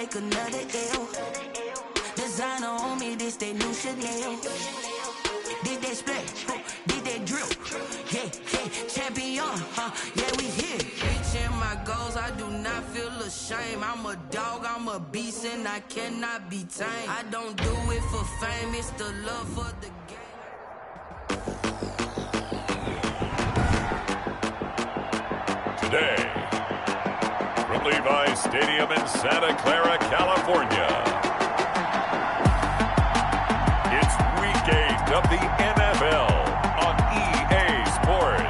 take another L. Designer on me, this they new Chanel. Did they split? Did they drill? Yeah, yeah, champion, yeah, we here. Reaching my goals, I do not feel ashamed. I'm a dog, I'm a beast, and I cannot be tamed. I don't do it for fame, it's the love for the game. Today, from Levi's Stadium in Santa Clara, California, it's Week 8 of the NFL on EA Sports.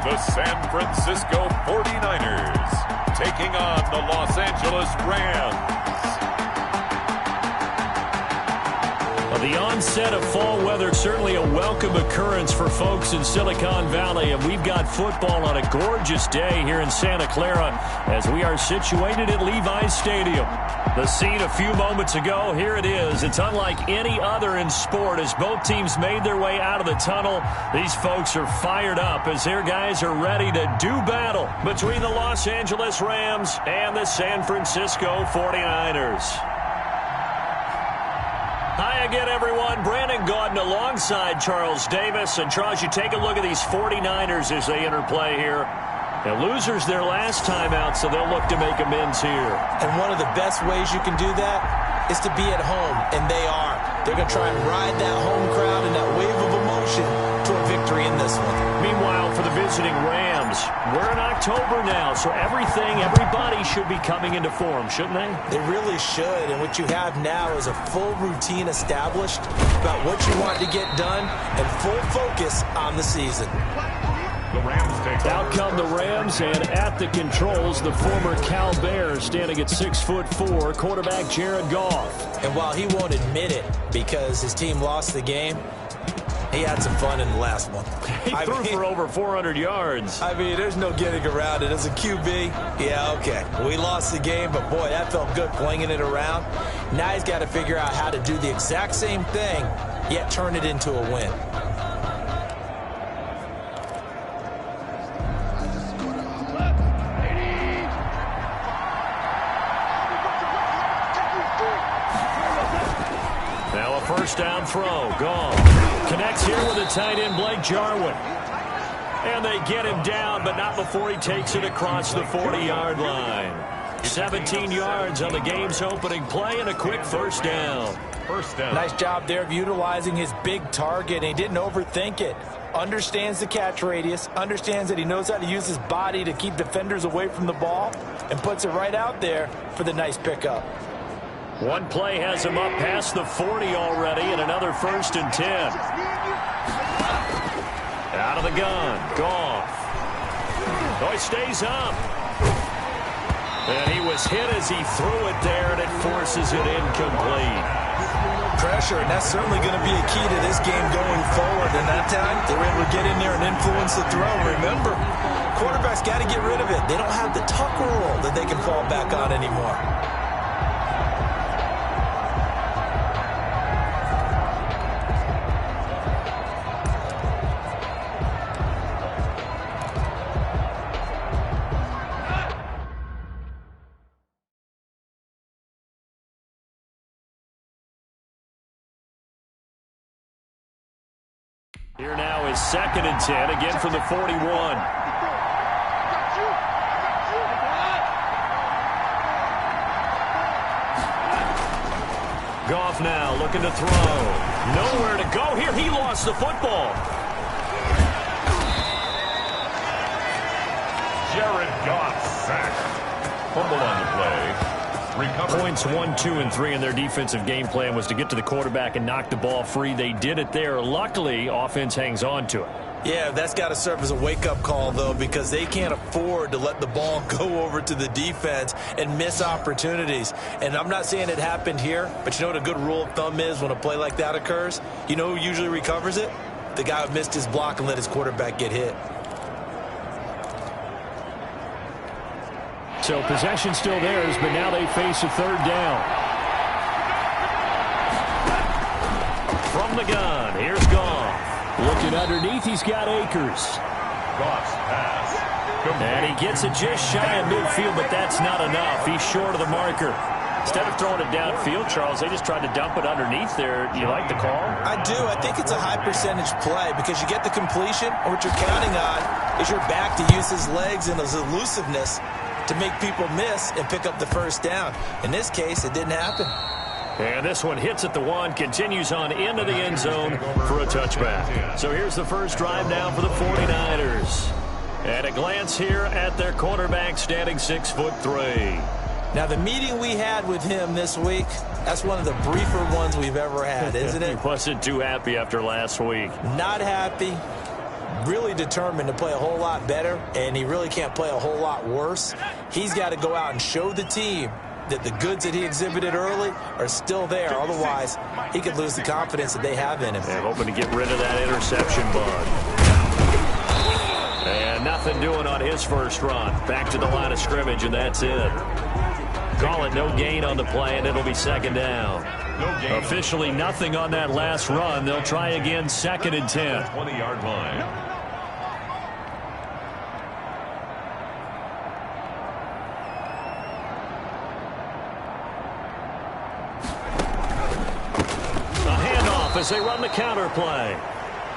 The San Francisco 49ers taking on the Los Angeles Rams. The onset of fall weather, certainly a welcome occurrence for folks in Silicon Valley, and we've got football on a gorgeous day here in Santa Clara as we are situated at Levi's Stadium. The scene a few moments ago, here it is. It's unlike any other in sport as both teams made their way out of the tunnel. These folks are fired up as their guys are ready to do battle between the Los Angeles Rams and the San Francisco 49ers. Hi again, everyone. Brandon Gaudin alongside Charles Davis. And, Charles, you take a look at these 49ers as they interplay here. Now, losers their last time out, so they'll look to make amends here. And one of the best ways you can do that is to be at home, and they are. They're going to try and ride that home crowd and that wave of emotion to a victory in this one. Meanwhile, for the visiting Rams, we're in October now, so everybody should be coming into form, shouldn't they? They really should, and what you have now is a full routine established about what you want to get done and full focus on the season. The Rams take Out come the Rams, and at the controls, the former Cal Bear standing at 6'4", quarterback Jared Goff. And while he won't admit it because his team lost the game, he had some fun in the last one. He threw for over 400 yards. I mean, there's no getting around it. As a QB, yeah, okay. We lost the game, but boy, that felt good flinging it around. Now he's got to figure out how to do the exact same thing, yet turn it into a win. Now a first down throw. Goff connects here with the tight end, Blake Jarwin. And they get him down, but not before he takes it across the 40-yard line. 17 yards on the game's opening play and a quick first down. First down. Nice job there of utilizing his big target, and he didn't overthink it. Understands the catch radius, understands that he knows how to use his body to keep defenders away from the ball, and puts it right out there for the nice pickup. One play has him up past the 40 already, and another 1st and 10. Out of the gun, Goff. Oh, he stays up. And he was hit as he threw it there, and it forces it incomplete. Pressure, and that's certainly going to be a key to this game going forward. And that time, they were able to get in there and influence the throw. Remember, quarterbacks got to get rid of it. They don't have the tuck rule that they can fall back on anymore. Here now is 2nd and 10, again from the 41. Goff now looking to throw. Nowhere to go here. He lost the football. Jared Goff sacked. Fumble on the play. Recovered. Points 1, 2, and 3 in their defensive game plan was to get to the quarterback and knock the ball free. They did it there. Luckily, offense hangs on to it. Yeah, that's got to serve as a wake-up call, though, because they can't afford to let the ball go over to the defense and miss opportunities. And I'm not saying it happened here, but you know what a good rule of thumb is when a play like that occurs? You know who usually recovers it? The guy who missed his block and let his quarterback get hit. So possession still theirs, but now they face a third down. From the gun, here's Goff. Looking underneath, he's got Akers. Goff's pass. And he gets it just shy of midfield, but that's not enough. He's short of the marker. Instead of throwing it downfield, Charles, they just tried to dump it underneath there. Do you like the call? I do. I think it's a high-percentage play because you get the completion, and what you're counting on is your back to use his legs and his elusiveness to make people miss and pick up the first down. In this case, it didn't happen. And this one hits at the 1, continues on into the end zone for a touchback. So here's the first drive now for the 49ers. At a glance here at their quarterback, standing 6'3". Now, the meeting we had with him this week, that's one of the briefer ones we've ever had, isn't it? He wasn't too happy after last week. Not happy. Really determined to play a whole lot better, and he really can't play a whole lot worse. He's got to go out and show the team that the goods that he exhibited early are still there. Otherwise, he could lose the confidence that they have in him. They're hoping to get rid of that interception bug. And nothing doing on his first run. Back to the line of scrimmage, and that's it. Call it no gain on the play, and it'll be second down. Officially nothing on that last run. They'll try again, 2nd and 10. 20-yard line. As they run the counter play.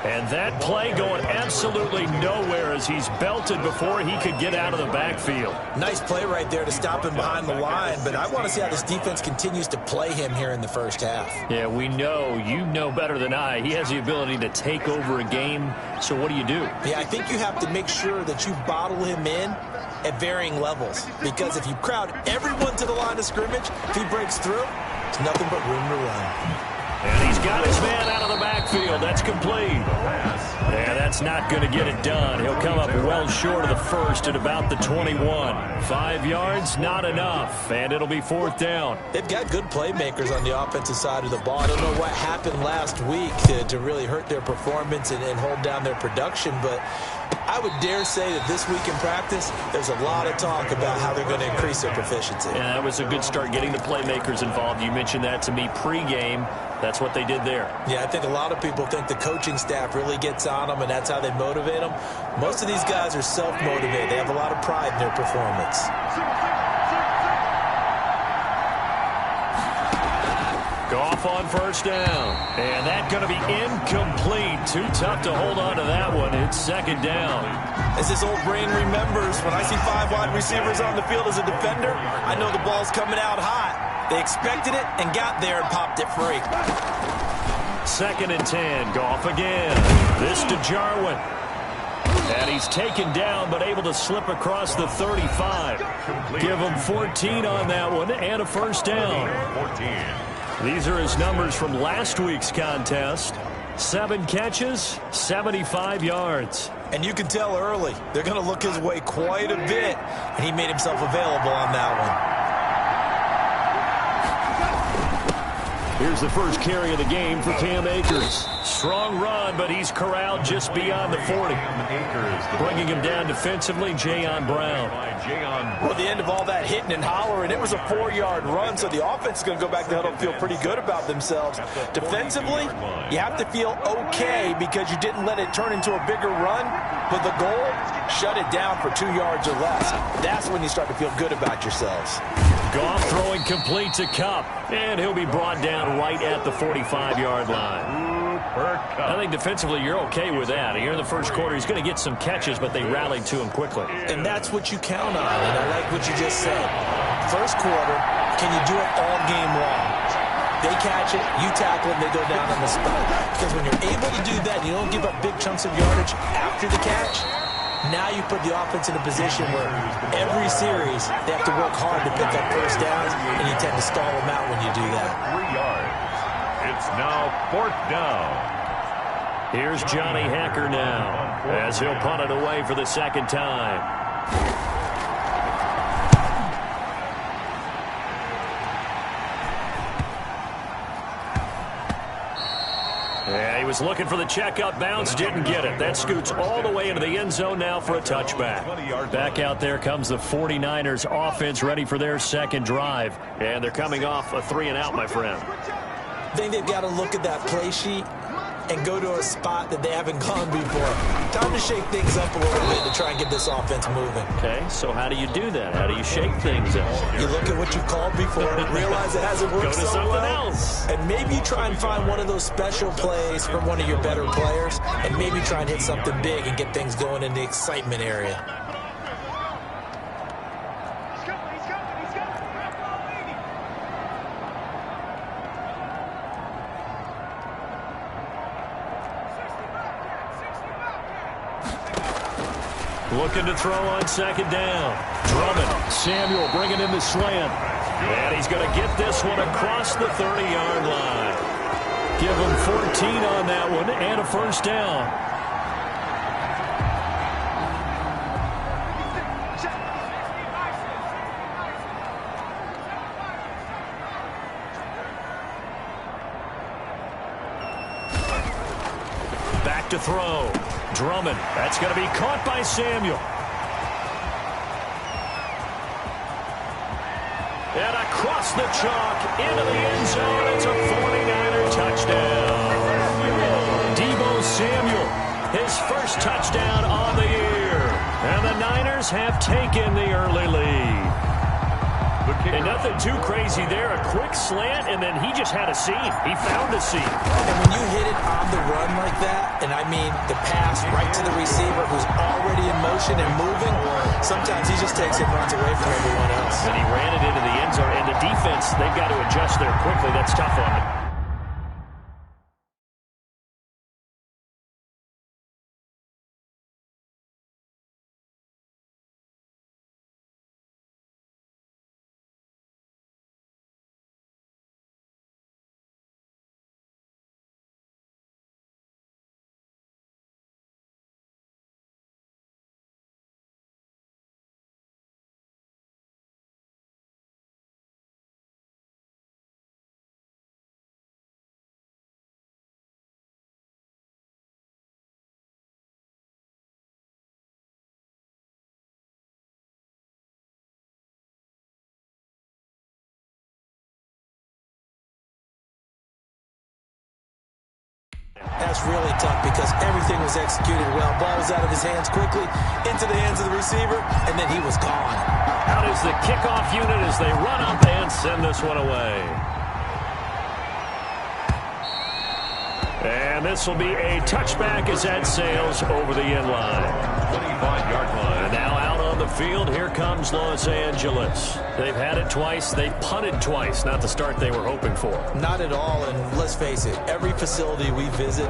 And that play going absolutely nowhere as he's belted before he could get out of the backfield. Nice play right there to stop him behind the line, but I want to see how this defense continues to play him here in the first half. Yeah, we know. You know better than I. He has the ability to take over a game, so what do you do? Yeah, I think you have to make sure that you bottle him in at varying levels, because if you crowd everyone to the line of scrimmage, if he breaks through, there's nothing but room to run. And he's got his man out of the backfield. That's complete. Yeah, that's not going to get it done. He'll come up well short of the first at about the 21. 5 yards, not enough. And it'll be 4th down. They've got good playmakers on the offensive side of the ball. I don't know what happened last week to really hurt their performance and hold down their production, but I would dare say that this week in practice, there's a lot of talk about how they're going to increase their proficiency. Yeah, that was a good start getting the playmakers involved. You mentioned that to me pregame. That's what they did there. Yeah, I think a lot of people think the coaching staff really gets on them, and that's how they motivate them. Most of these guys are self-motivated. They have a lot of pride in their performance. Goff on first down. And that's going to be incomplete. Too tough to hold on to that one. It's 2nd down. As this old brain remembers, when I see 5 wide receivers on the field as a defender, I know the ball's coming out hot. They expected it and got there and popped it free. 2nd and 10. Goff again. This to Jarwin. And he's taken down but able to slip across the 35. Give him 14 on that one and a first down. 14. These are his numbers from last week's contest. 7 catches, 75 yards. And you can tell early they're going to look his way quite a bit, and he made himself available on that one. Here's the first carry of the game for Cam Akers. Strong run, but he's corralled just beyond the 40. Bringing him down defensively, Jayon Brown. Well, the end of all that hitting and hollering, it was a 4-yard run, so the offense is going to go back to the huddle and feel pretty good about themselves. Defensively, you have to feel okay because you didn't let it turn into a bigger run, but the goal, shut it down for 2 yards or less. That's when you start to feel good about yourselves. Goff throwing complete to Kupp, and he'll be brought down right at the 45-yard line. I think defensively you're okay with that. Here in the first quarter, he's going to get some catches, but they rallied to him quickly. And that's what you count on, and I like what you just said. First quarter, can you do it all game long? They catch it, you tackle it, and they go down on the spot. Because when you're able to do that, you don't give up big chunks of yardage after the catch. Now you put the offense in a position where every series they have to work hard to pick up first downs, and you tend to stall them out when you do that. 3 yards. It's now 4th down. Here's Johnny Hacker now as he'll punt it away for the 2nd time. Yeah, he was looking for the checkup bounce, didn't get it. That scoots all the way into the end zone now for a touchback. Back out there comes the 49ers offense, ready for their second drive. And they're coming off a 3-and-out, my friend. I think they've got to look at that play sheet and go to a spot that they haven't gone before. Time to shake things up a little bit to try and get this offense moving. Okay, so how do you do that? How do you shake things up? You look at what you called before, realize it hasn't worked so well. Go to something else. And maybe you try and find one of those special plays from one of your better players, and maybe try and hit something big and get things going in the excitement area. Looking to throw on second down. Drummond. Samuel bringing in the slant. And he's going to get this one across the 30-yard line. Give him 14 on that one and a first down. Back to throw. Drummond. That's going to be caught by Samuel. And across the chalk into the end zone. It's a 49er touchdown. Deebo Samuel, his first touchdown on the year. And the Niners have taken the early lead. And nothing too crazy there. A quick slant, and then he just had a seam. He found a seam. And when you hit it on the run like that, and I mean the pass right to the receiver who's already in motion and moving, sometimes he just takes it and runs away from everyone else. And he ran it into the end zone. And the defense, they've got to adjust there quickly. That's tough on them. That's really tough because everything was executed well. Ball was out of his hands quickly, into the hands of the receiver, and then he was gone. Out is the kickoff unit as they run up and send this one away. And this will be a touchback as that sails over the end line. 25-yard line. And now out on the field, here comes Los Angeles. They've had it twice. They've punted twice. Not the start they were hoping for. Not at all, and let's face it, every facility we visit,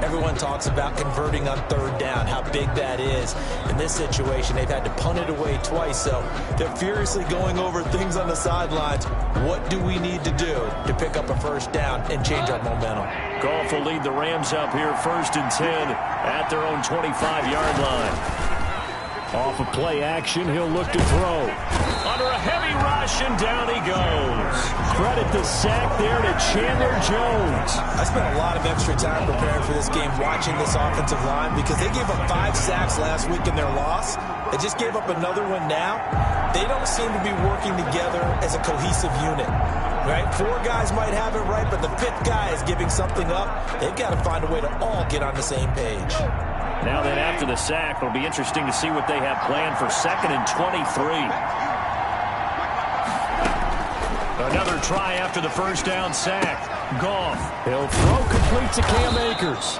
everyone talks about converting on third down, how big that is. In this situation, they've had to punt it away twice, so they're furiously going over things on the sidelines. What do we need to do to pick up a first down and change our momentum? Goff will lead the Rams up here 1st and 10 at their own 25-yard line. Off of play action, he'll look to throw. Under a heavy rush, and down he goes. Credit the sack there to Chandler Jones. I spent a lot of extra time preparing for this game watching this offensive line because they gave up 5 sacks last week in their loss. They just gave up another one now. They don't seem to be working together as a cohesive unit. Right? 4 guys might have it right, but the 5th guy is giving something up. They've got to find a way to all get on the same page. Now then, after the sack, it'll be interesting to see what they have planned for 2nd and 23. Another try after the first down sack. Goff. He'll throw complete to Cam Akers.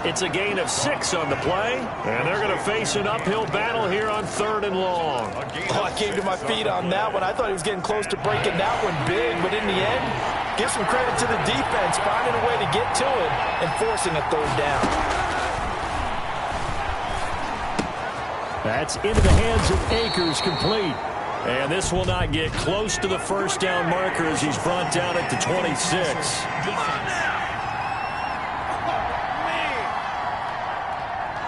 It's a gain of 6 on the play, and they're going to face an uphill battle here on 3rd and long. Oh, I came to my feet on that one. I thought he was getting close to breaking that one big, but in the end, give some credit to the defense, finding a way to get to it and forcing a 3rd down. That's into the hands of Akers, complete. And this will not get close to the first down marker as he's brought down at the 26.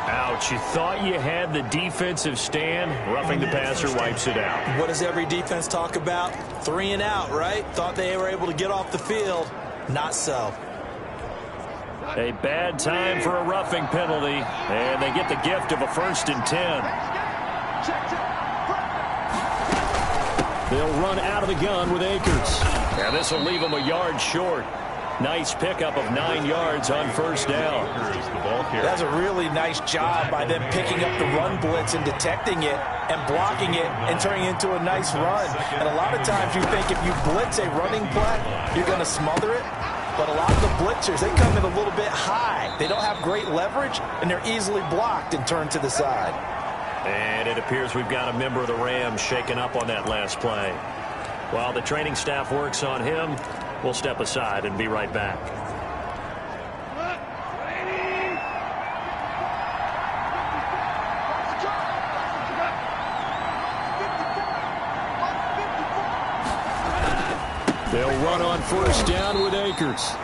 Ouch, you thought you had the defensive stand. Roughing the passer wipes it out. What does every defense talk about? 3 and out, right? Thought they were able to get off the field. Not so. A bad time for a roughing penalty, and they get the gift of a 1st and 10. They'll run out of the gun with Akers. And this will leave them a yard short. Nice pickup of 9 yards on 1st down. That's a really nice job by them picking up the run blitz and detecting it and blocking it and turning it into a nice run. And a lot of times you think if you blitz a running play, you're going to smother it. But a lot of the blitzers, they come in a little bit high. They don't have great leverage, and they're easily blocked and turned to the side. And it appears we've got a member of the Rams shaken up on that last play. While the training staff works on him, we'll step aside and be right back. They'll run on 1st down with Akers.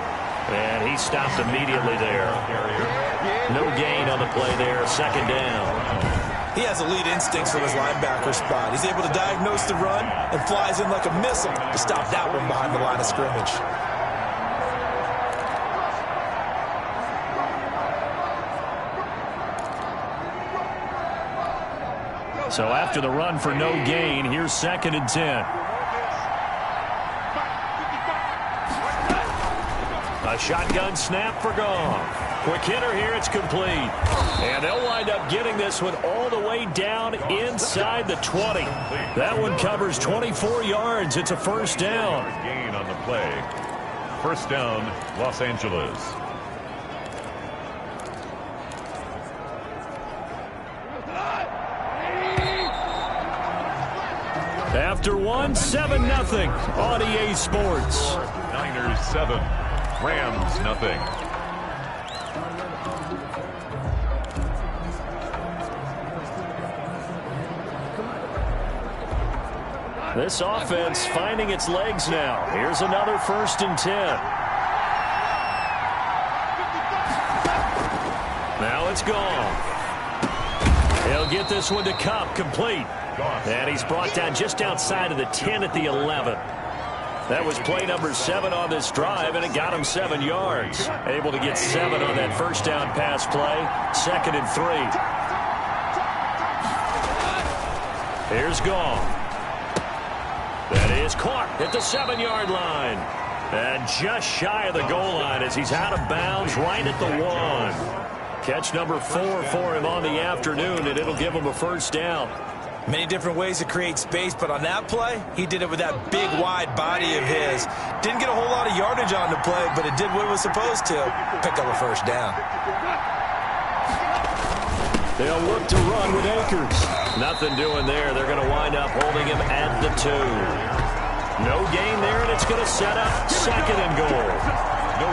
And he stopped immediately there. No gain on the play there, 2nd down. He has elite instincts from his linebacker spot. He's able to diagnose the run and flies in like a missile to stop that one behind the line of scrimmage. So after the run for no gain, here's 2nd and 10. A shotgun snap for Goff. Quick hitter here, it's complete. And they'll wind up getting this one all the way down inside the 20. That one covers 24 yards. It's a 1st down. Gain on the play. 1st down, Los Angeles. After 7-0 on EA Sports. Niners 7, Rams nothing. This offense finding its legs now. Here's another 1st and 10. Now it's gone. He'll get this one to Kupp, complete. And he's brought down just outside of the 10 at the 11. That was play number 7 on this drive, and it got him 7 yards. Able to get 7 on that 1st down pass play. 2nd and 3. Here's Goff. That is caught at the 7-yard line. And just shy of the goal line as he's out of bounds right at the 1. Catch number 4 for him on the afternoon, and it'll give him a 1st down. Many different ways to create space, but on that play, he did it with that big, wide body of his. Didn't get a whole lot of yardage on the play, but it did what it was supposed to. Pick up a 1st down. They'll look to run with Akers. Nothing doing there. They're going to wind up holding him at the 2. No gain there, and it's going to set up 2nd and goal.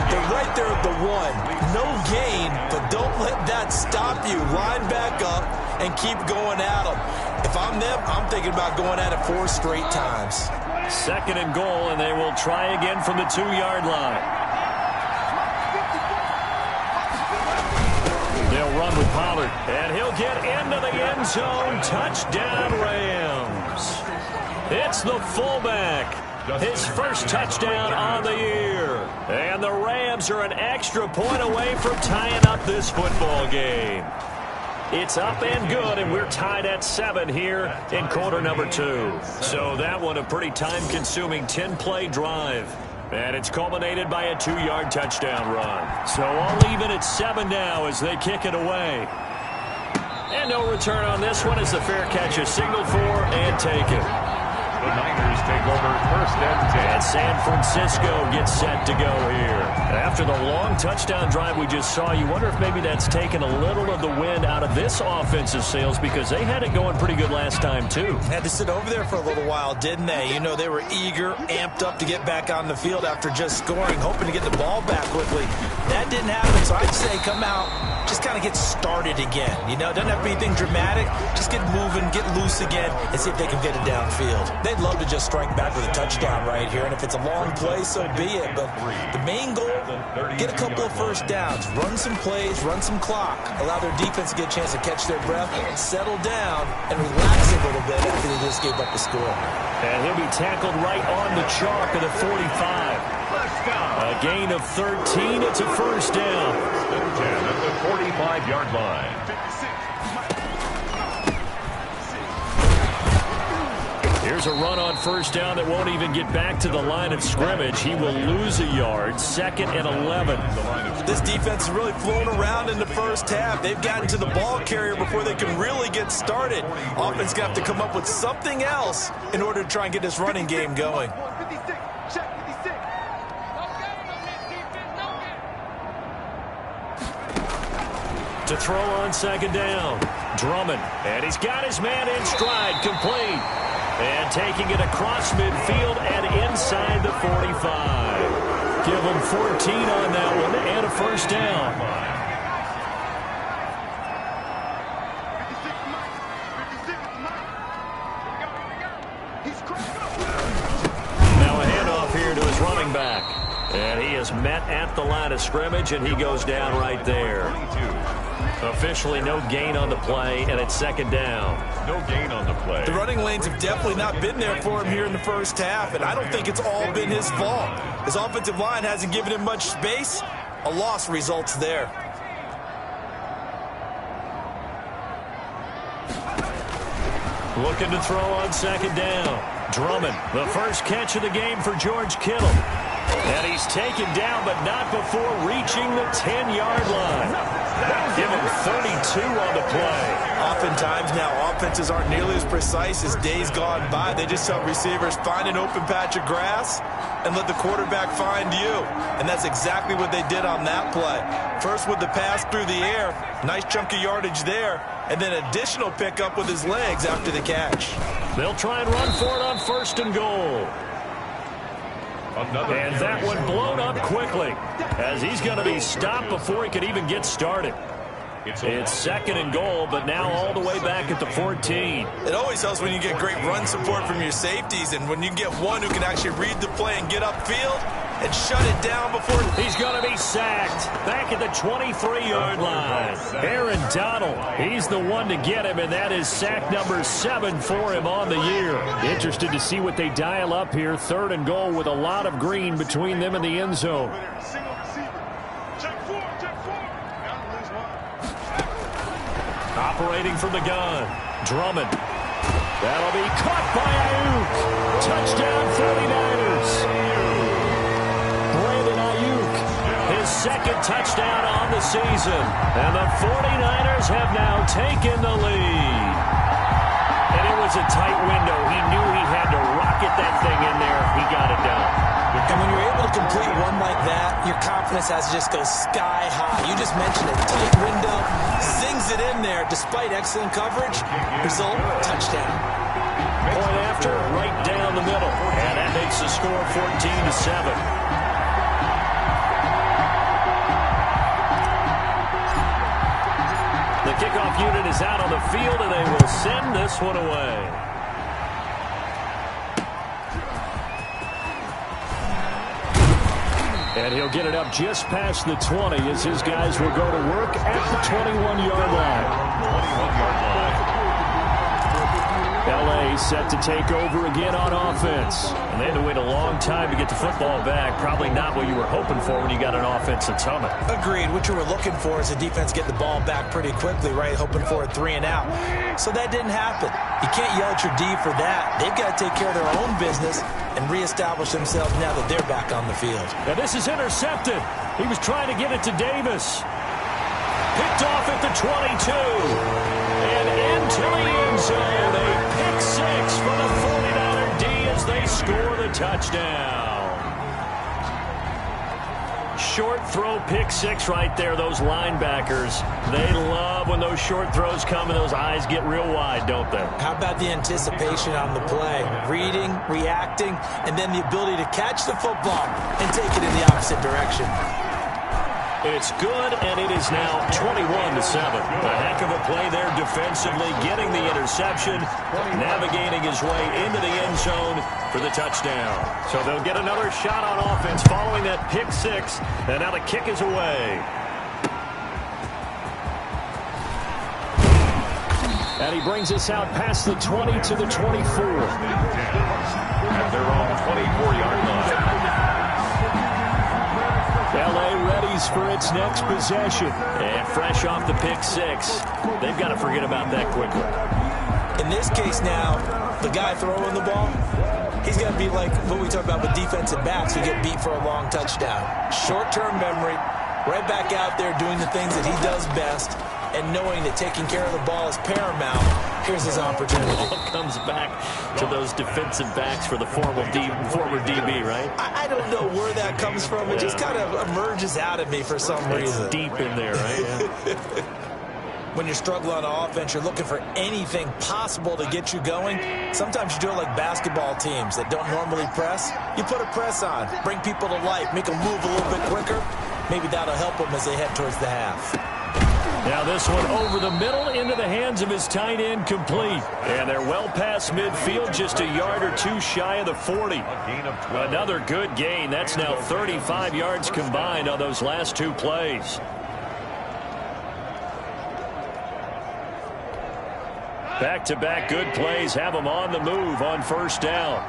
They're right there at the 1. No gain, but don't let that stop you. Line back up and keep going at them. If I'm them, I'm thinking about going at it 4 straight times. 2nd and goal, and they will try again from the 2-yard line. They'll run with Pollard, and he'll get into the end zone. Touchdown, Rams. It's the fullback. His 1st touchdown on the year. And the Rams are an extra point away from tying up this football game. It's up and good, and we're tied at 7 here in quarter number 2. So that one a pretty time-consuming 10-play drive. And it's culminated by a 2-yard touchdown run. So all even at 7 now as they kick it away. And no return on this one as the fair catch is signaled for and taken. The Niners take over 1st and 10. And San Francisco gets set to go here. After the long touchdown drive we just saw, you wonder if maybe that's taken a little of the wind out of this offensive sails because they had it going pretty good last time too. Had to sit over there for a little while, didn't they? You know, they were eager, amped up to get back on the field after just scoring, hoping to get the ball back quickly. That didn't happen, so I'd say come out, just kind of get started again. You know, it doesn't have to be anything dramatic. Just get moving, get loose again, and see if they can get it downfield. They'd love to just strike back with a touchdown right here, and if it's a long play, so be it. But the main goal, get a couple of 1st downs, run some plays, run some clock, allow their defense to get a chance to catch their breath, settle down, and relax a little bit after they just gave up the score. And he'll be tackled right on the chalk of the 45. A A gain of 13. It's a first down. 10 at the 45-yard line. Here's a run on first down that won't even get back to the line of scrimmage. He will lose a yard. Second and 11. This defense is really flown around in the first half. They've gotten to the ball carrier before they can really get started. Offense going to have to come up with something else in order to try and get this running game going. To throw on second down. Drummond. And he's got his man in stride. Complete. And taking it across midfield and inside the 45. Give him 14 on that one and a first down. Now a handoff here to his running back. And he is met at the line of scrimmage, and he goes down right there. Officially no gain on the play, and it's second down. No gain on the play. The running lanes have definitely not been there for him here in the first half, and I don't think it's all been his fault. His offensive line hasn't given him much space. A loss results there. Looking to throw on second down. Drummond, the first catch of the game for George Kittle. And he's taken down, but not before reaching the 10-yard line. Give him 32 on the play. Oftentimes now, offenses aren't nearly as precise as days gone by. They just help receivers find an open patch of grass and let the quarterback find you. And that's exactly what they did on that play. First with the pass through the air, nice chunk of yardage there, and then additional pickup with his legs after the catch. They'll try and run for it on first and goal. And that one blown up quickly as he's going to be stopped before he could even get started. It's second and goal, but now all the way back at the 14. It always helps when you get great run support from your safeties, and when you get one who can actually read the play and get upfield and shut it down before. He's going to be sacked back at the 23-yard line. Aaron Donald, he's the one to get him, and that is sack number 7 for him on the year. Interested to see what they dial up here. Third and goal with a lot of green between them and the end zone. Operating from the gun, Drummond. That'll be caught by Ayuk. Touchdown 49ers. Brandon Ayuk, his second touchdown on the season. And the 49ers have now taken the lead. And it was a tight window. He knew he had to rocket that thing in there. He got it done. And when you're able to complete one like that, your confidence has to just go sky high. You just mentioned it. Tight window, zings it in there despite excellent coverage. Result, touchdown. Point after, right down the middle. And that makes the score 14-7. The kickoff unit is out on the field, and they will send this one away. And he'll get it up just past the 20 as his guys will go to work at the 21-yard line. 21-yard line. L.A. set to take over again on offense. And they had to wait a long time to get the football back. Probably not what you were hoping for when you got an offense that's humming. Agreed. What you were looking for is the defense get the ball back pretty quickly, right? Hoping for a 3 and out. So that didn't happen. You can't yell at your D for that. They've got to take care of their own business and reestablish themselves now that they're back on the field. Now this is intercepted. He was trying to get it to Davis. Picked off at the 22. And into the end zone. A pick 6 for the 49er D as they score the touchdown. Short throw pick 6 right there. Those linebackers, they love when those short throws come and those eyes get real wide, don't they? How about the anticipation on the play? Reading, reacting, and then the ability to catch the football and take it in the opposite direction. It's good, and it is now 21-7. A heck of a play there defensively, getting the interception, navigating his way into the end zone for the touchdown. So they'll get another shot on offense following that pick 6, and now the kick is away. And he brings us out past the 20 to the 24. At their own 24-yard line. delay readies for its next possession. And fresh off the pick six, they've got to forget about that quickly. In this case now, the guy throwing the ball, he's got to be like what we talk about with defensive backs who get beat for a long touchdown. Short-term memory, right back out there doing the things that he does best, and knowing that taking care of the ball is paramount. Here's his opportunity. It all comes back to those defensive backs for the former DB, right? I don't know where that comes from. It just kind of emerges out of me for some reason. It's deep in there, right? Yeah. When you're struggling on offense, you're looking for anything possible to get you going. Sometimes you do it like basketball teams that don't normally press. You put a press on, bring people to life, make them move a little bit quicker. Maybe that'll help them as they head towards the half. Now this one over the middle into the hands of his tight end, complete. And they're well past midfield, just a yard or two shy of the 40. Another good gain. That's now 35 yards combined on those last two plays. Back-to-back good plays have them on the move on first down.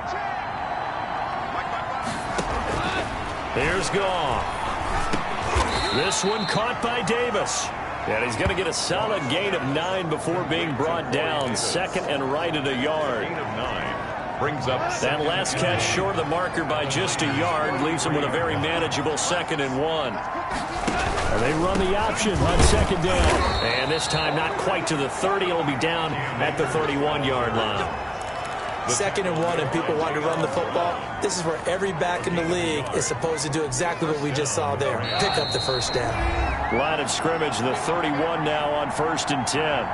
Here's Goff. This one caught by Davis. And he's going to get a solid gain of 9 before being brought down. Second and right at a yard. Gain of 9 brings up that last catch short of the marker by just a yard leaves him with a very manageable 2nd and 1. And they run the option on second down. And this time not quite to the 30. It'll be down at the 31-yard line. 2nd and 1 and people want to run the football. This is where every back in the league is supposed to do exactly what we just saw there. Pick up the first down. Line of scrimmage, the 31 now on 1st and 10.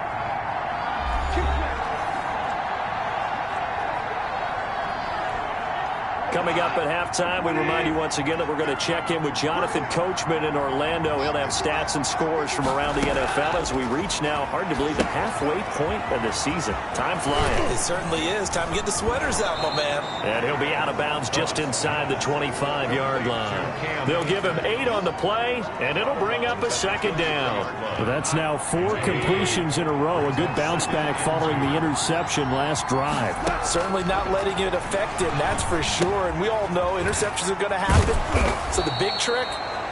Coming up at halftime, we remind you once again that we're going to check in with Jonathan Coachman in Orlando. He'll have stats and scores from around the NFL as we reach now, hard to believe, the halfway point of the season. Time flying. It certainly is. Time to get the sweaters out, my man. And he'll be out of bounds just inside the 25-yard line. They'll give him 8 on the play, and it'll bring up a 2nd down. Well, that's now 4 completions in a row. A good bounce back following the interception last drive. Certainly not letting it affect him, that's for sure. And we all know interceptions are going to happen. So the big trick,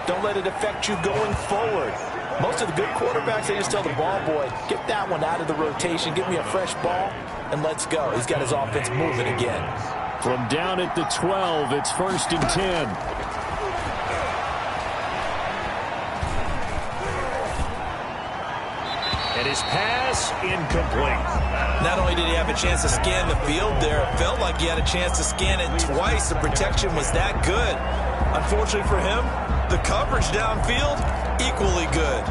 don't let it affect you going forward. Most of the good quarterbacks, they just tell the ball boy, get that one out of the rotation, give me a fresh ball, and let's go. He's got his offense moving again. From down at the 12, it's 1st and 10. And his pass incomplete. Not only did he have a chance to scan the field there, it felt like he had a chance to scan it twice. The protection was that good. Unfortunately for him, the coverage downfield, equally good.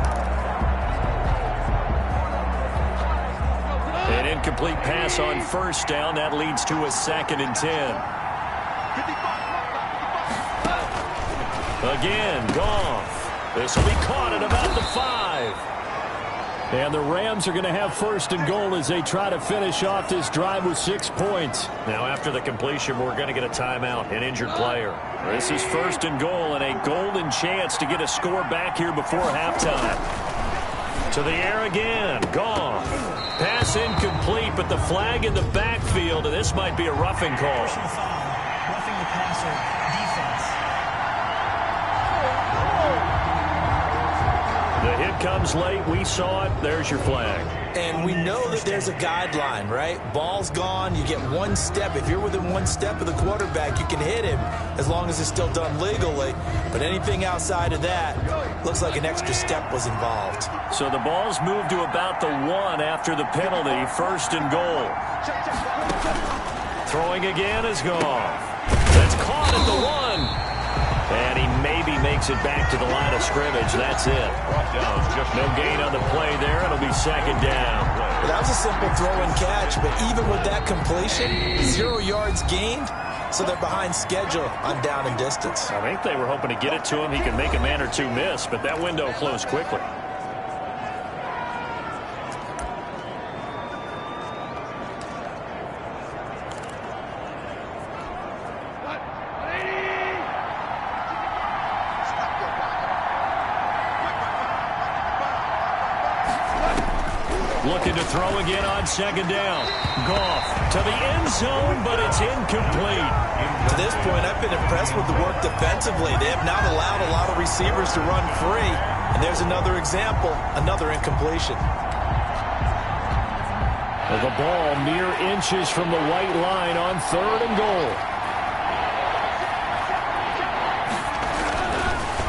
An incomplete pass on first down. That leads to a 2nd and 10. Again, Goff. This will be caught at about the 5. And the Rams are going to have 1st and goal as they try to finish off this drive with 6 points. Now after the completion, we're going to get a timeout, an injured player. This is 1st and goal and a golden chance to get a score back here before halftime. To the air again, Goff. Pass incomplete, but the flag in the backfield, and this might be a roughing call. Roughing the passer, defense. The hit comes late. We saw it. There's your flag. And we know that there's a guideline, right? Ball's gone. You get 1 step. If you're within 1 step of the quarterback, you can hit him as long as it's still done legally. But anything outside of that, looks like an extra step was involved. So the ball's moved to about the 1 after the penalty. 1st and goal. Throwing again is Goff. That's caught at the 1. And he maybe makes it back to the line of scrimmage. That's it. No gain on the play there. It'll be 2nd down. Well, that was a simple throw and catch, but even with that completion, 0 yards gained, so they're behind schedule on down and distance. I think they were hoping to get it to him. He could make a man or two miss, but that window closed quickly. Looking to throw again on second down. Goff to the end zone, but it's incomplete. To this point, I've been impressed with the work defensively. They have not allowed a lot of receivers to run free. And there's another example, another incompletion. The ball mere inches from the white line on 3rd and goal.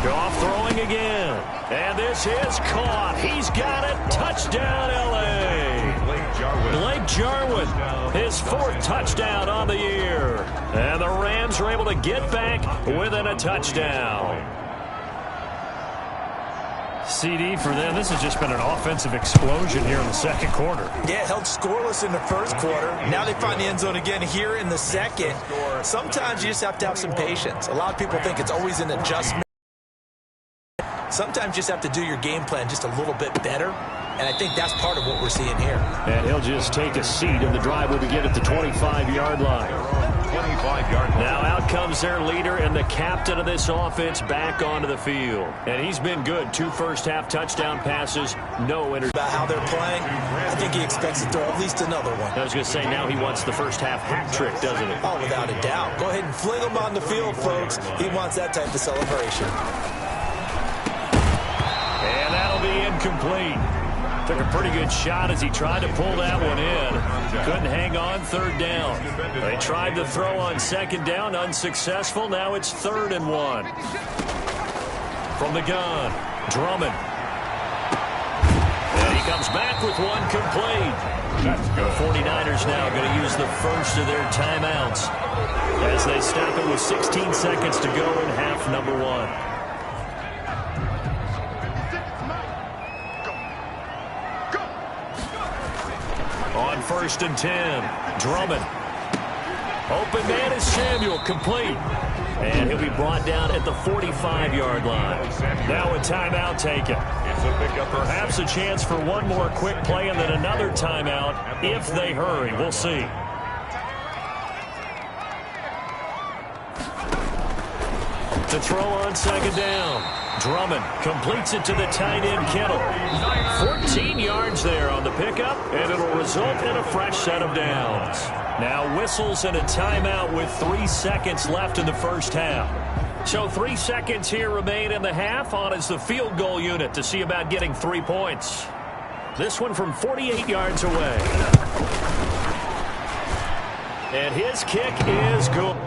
Goff throwing again. And this is caught. He's got it. Touchdown, L.A. Blake Jarwin, his 4th touchdown on the year. And the Rams are able to get back within a touchdown. CD for them. This has just been an offensive explosion here in the second quarter. Yeah, held scoreless in the first quarter. Now they find the end zone again here in the second. Sometimes you just have to have some patience. A lot of people think it's always an adjustment. Sometimes you just have to do your game plan just a little bit better, and I think that's part of what we're seeing here. And he'll just take a seat, and the drive will begin at the 25-yard line. 25-yard line. Now out comes their leader and the captain of this offense back onto the field. And he's been good. 2 first-half touchdown passes, no interceptions. About how they're playing, I think he expects to throw at least another one. I was going to say, now he wants the first-half hat trick, doesn't he? Oh, without a doubt. Go ahead and fling him on the field, folks. He wants that type of celebration. And that'll be incomplete. Took a pretty good shot as he tried to pull that one in. Couldn't hang on 3rd down. They tried to throw on 2nd down, unsuccessful. Now it's 3rd and 1. From the gun, Drummond. And he comes back with one complete. The 49ers now going to use the first of their timeouts as they stop it with 16 seconds to go in half number 1. On 1st and 10, Drummond. Open man is Samuel, complete. And he'll be brought down at the 45-yard line. Now a timeout taken. Perhaps a chance for one more quick play and then another timeout if they hurry. We'll see. To throw on 2nd down. Drummond completes it to the tight end, Kittle. 14 yards there on the pickup, and it'll result in a fresh set of downs. Now whistles and a timeout with 3 seconds left in the first half. So 3 seconds here remain in the half. On is the field goal unit to see about getting 3 points. This one from 48 yards away. And his kick is good.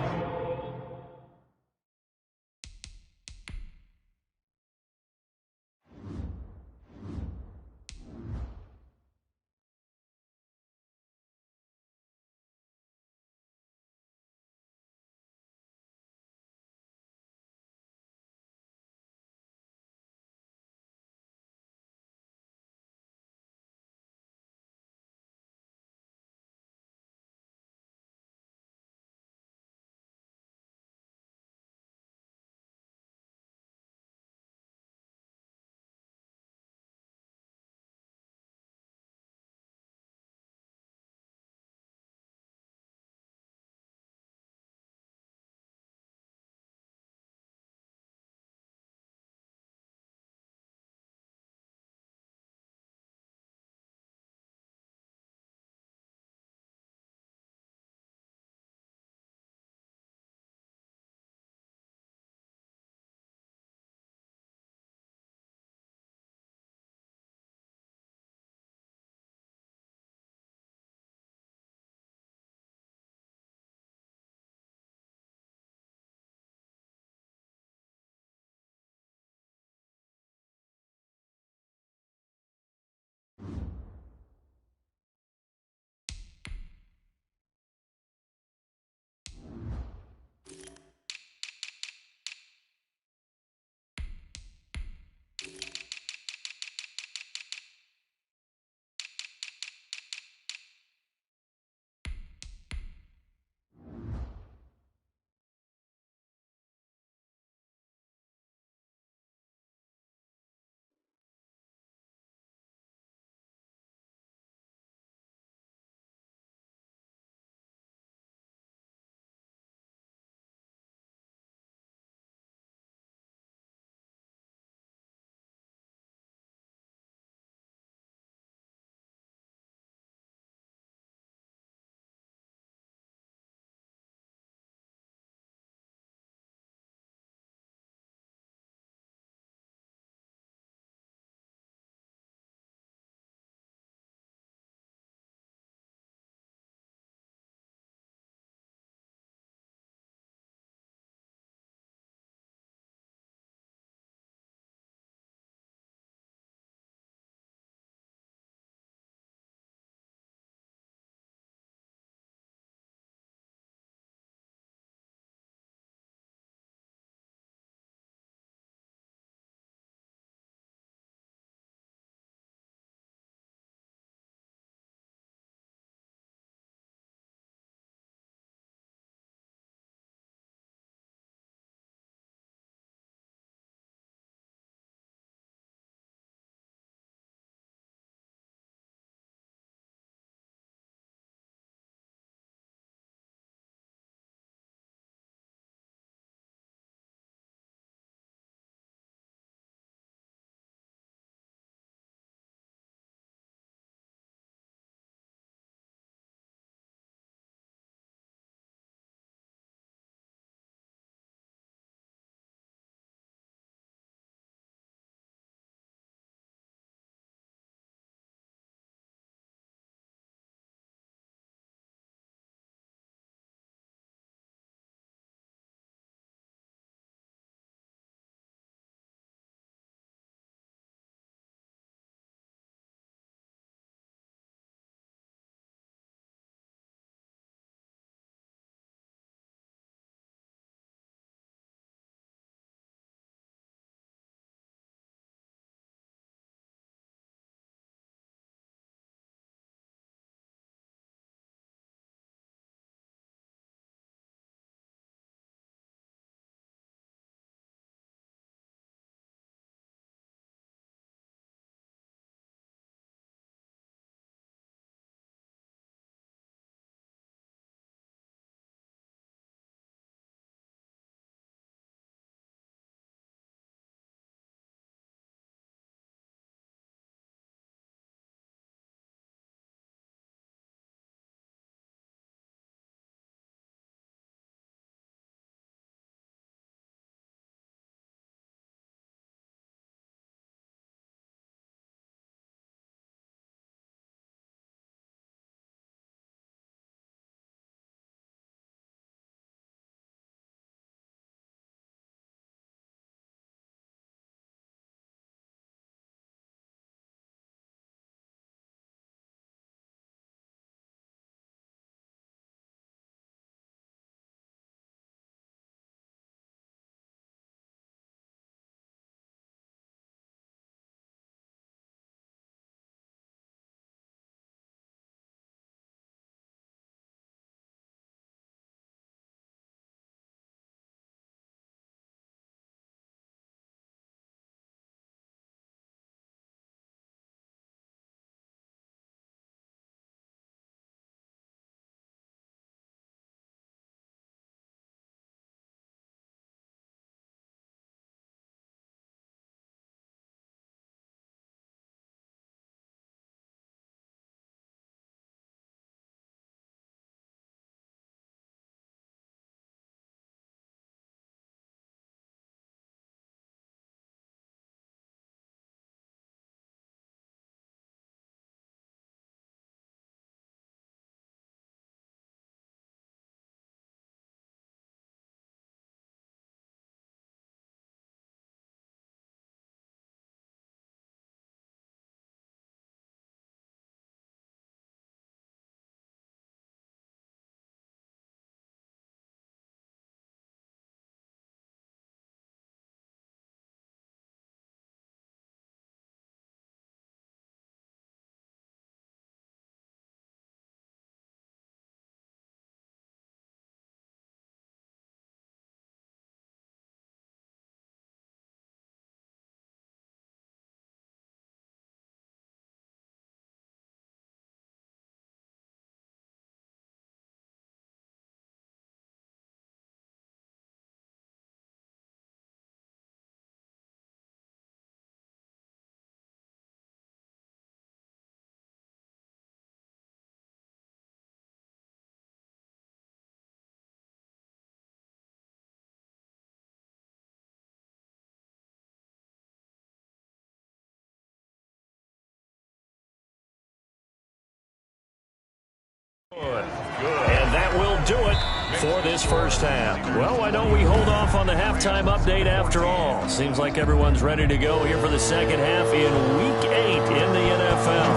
And that will do it for this first half. Well, why don't we hold off on the halftime update after all? Seems like everyone's ready to go here for the second half in Week 8 in the NFL.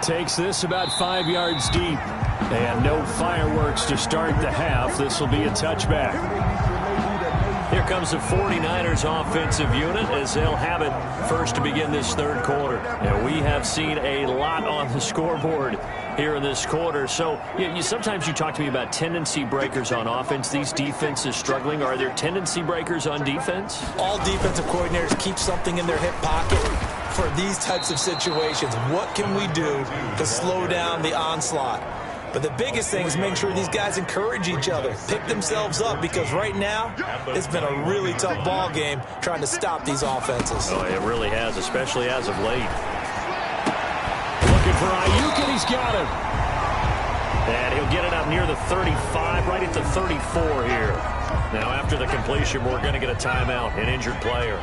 Takes this about 5 yards deep. And no fireworks to start the half. This will be a touchback. Here comes the 49ers offensive unit as they'll have it first to begin this third quarter. And we have seen a lot on the scoreboard here in this quarter. So sometimes you talk to me about tendency breakers on offense. These defenses struggling. Are there tendency breakers on defense? All defensive coordinators keep something in their hip pocket for these types of situations. What can we do to slow down the onslaught? But the biggest thing is make sure these guys encourage each other, pick themselves up, because right now it's been a really tough ball game trying to stop these offenses. Oh, it really has, especially as of late. Looking for Ayuk, and he's got him. And he'll get it up near the 35, right at the 34 here. Now, after the completion, we're going to get a timeout, an injured player.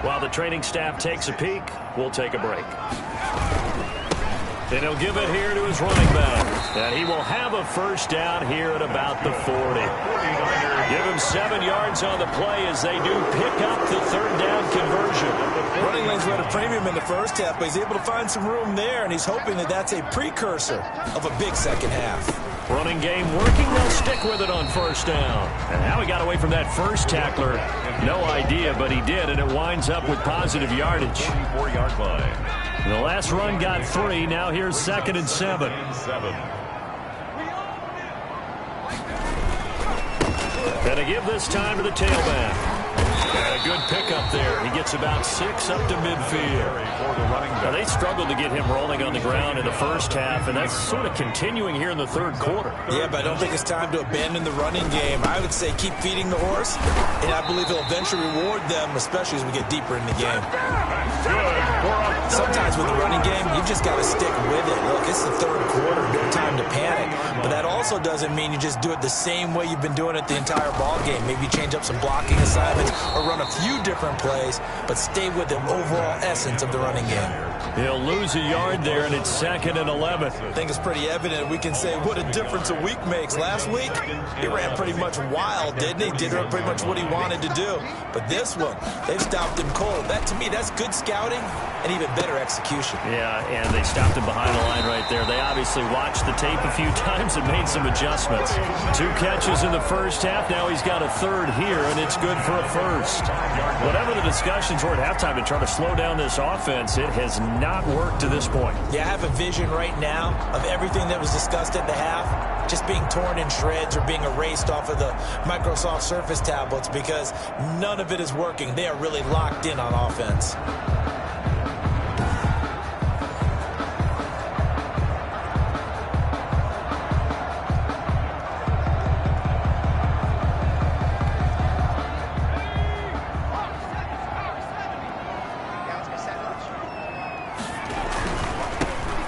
While the training staff takes a peek, we'll take a break. And he'll give it here to his running back. And he will have a first down here at about the 40. Give him 7 yards on the play as they do pick up the third down conversion. Running lanes were at a premium in the first half, but he's able to find some room there, and he's hoping that that's a precursor of a big second half. Running game working. They'll stick with it on first down. And how he got away from that first tackler, no idea, but he did, and it winds up with positive yardage. 24-yard line. The last run got 3. Now here's 2nd and 7. And to give this time to the tailback. And a good pickup there. He gets about 6 up to midfield. Now they struggled to get him rolling on the ground in the first half, and that's sort of continuing here in the third quarter. Yeah, but I don't think it's time to abandon the running game. I would say keep feeding the horse, and I believe he'll eventually reward them, especially as we get deeper in the game. Sometimes with the running game, you've just got to stick with it. Look, it's the third quarter, no time to panic. But that also doesn't mean you just do it the same way you've been doing it the entire ball game. Maybe change up some blocking assignments or run a few different plays, but stay with the overall essence of the running game. He'll lose a yard there, and it's 2nd and 11. I think it's pretty evident. We can say what a difference a week makes. Last week, he ran pretty much wild, didn't he? Did pretty much what he wanted to do. But this one, they've stopped him cold. That, to me, that's good scouting and even better execution. Yeah, and they stopped him behind the line right there. They obviously watched the tape a few times and made some adjustments. 2 catches in the first half. Now he's got a third here, and it's good for a first. Whatever the discussions were at halftime to try to slow down this offense, it has not worked to this point. Yeah, I have a vision right now of everything that was discussed at the half just being torn in shreds or being erased off of the Microsoft Surface tablets because none of it is working. They are really locked in on offense.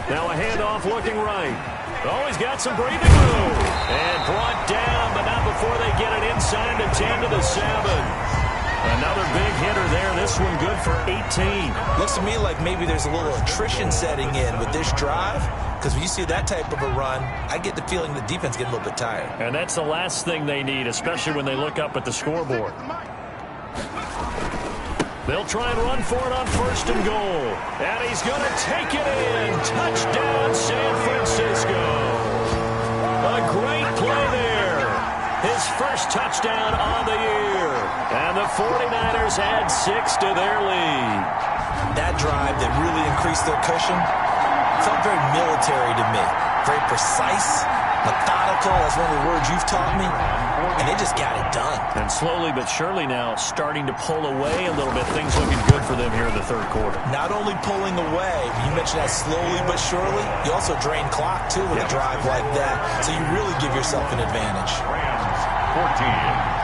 Now a handoff looking right. Oh, he's got some breathing room. And brought down, but not before they get it inside the 10 to the 7. Another big hitter there. This one good for 18. Looks to me like maybe there's a little attrition setting in with this drive. Because when you see that type of a run, I get the feeling the defense getting a little bit tired. And that's the last thing they need, especially when they look up at the scoreboard. They'll try and run for it on 1st and goal. And he's going to take it in. Touchdown, San Francisco. A great play there. His first touchdown on the year. And the 49ers add 6 to their lead. That drive that really increased their cushion felt very military to me. Very precise, methodical. That's one of the words you've taught me. And they just got it done. And slowly but surely now starting to pull away a little bit. Things looking good for them here in the third quarter. Not only pulling away, you mentioned that slowly but surely, you also drain clock too with a drive like that. So you really give yourself an advantage. Rams 14.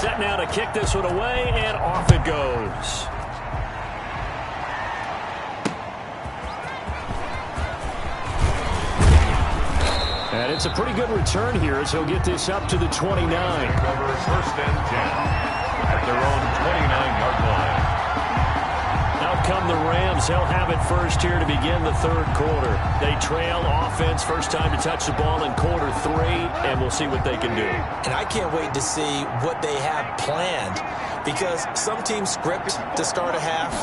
Set now to kick this one away, and off it goes. And it's a pretty good return here as he'll get this up to the 29. First and 10 at their own 29-yard line. Out come the Rams. They'll have it first here to begin the third quarter. They trail offense, first time to touch the ball in quarter 3, and we'll see what they can do. And I can't wait to see what they have planned, because some teams script to start a half.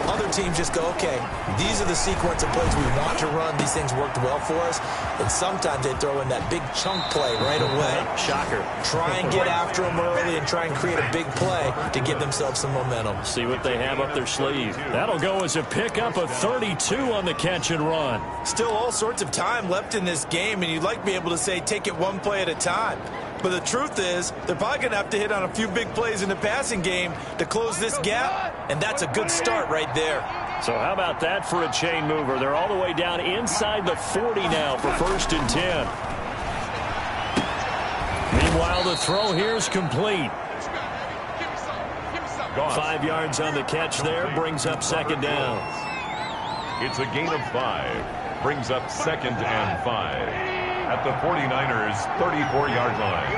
Other teams just go, okay, these are the sequence of plays we want to run. These things worked well for us. And sometimes they throw in that big chunk play right away. Shocker. Try and get after them early and try and create a big play to give themselves some momentum. See what they have up their sleeve. That'll go as a pickup of 32 on the catch and run. Still all sorts of time left in this game, and you'd like to be able to say take it one play at a time. But the truth is, they're probably going to have to hit on a few big plays in the passing game to close this gap, and that's a good start right there. So how about that for a chain mover? They're all the way down inside the 40 now for first and 10. Meanwhile, the throw here is complete. 5 yards on the catch there, brings up second down. It's a gain of 5. Brings up second and 5 at the 49ers' 34-yard line.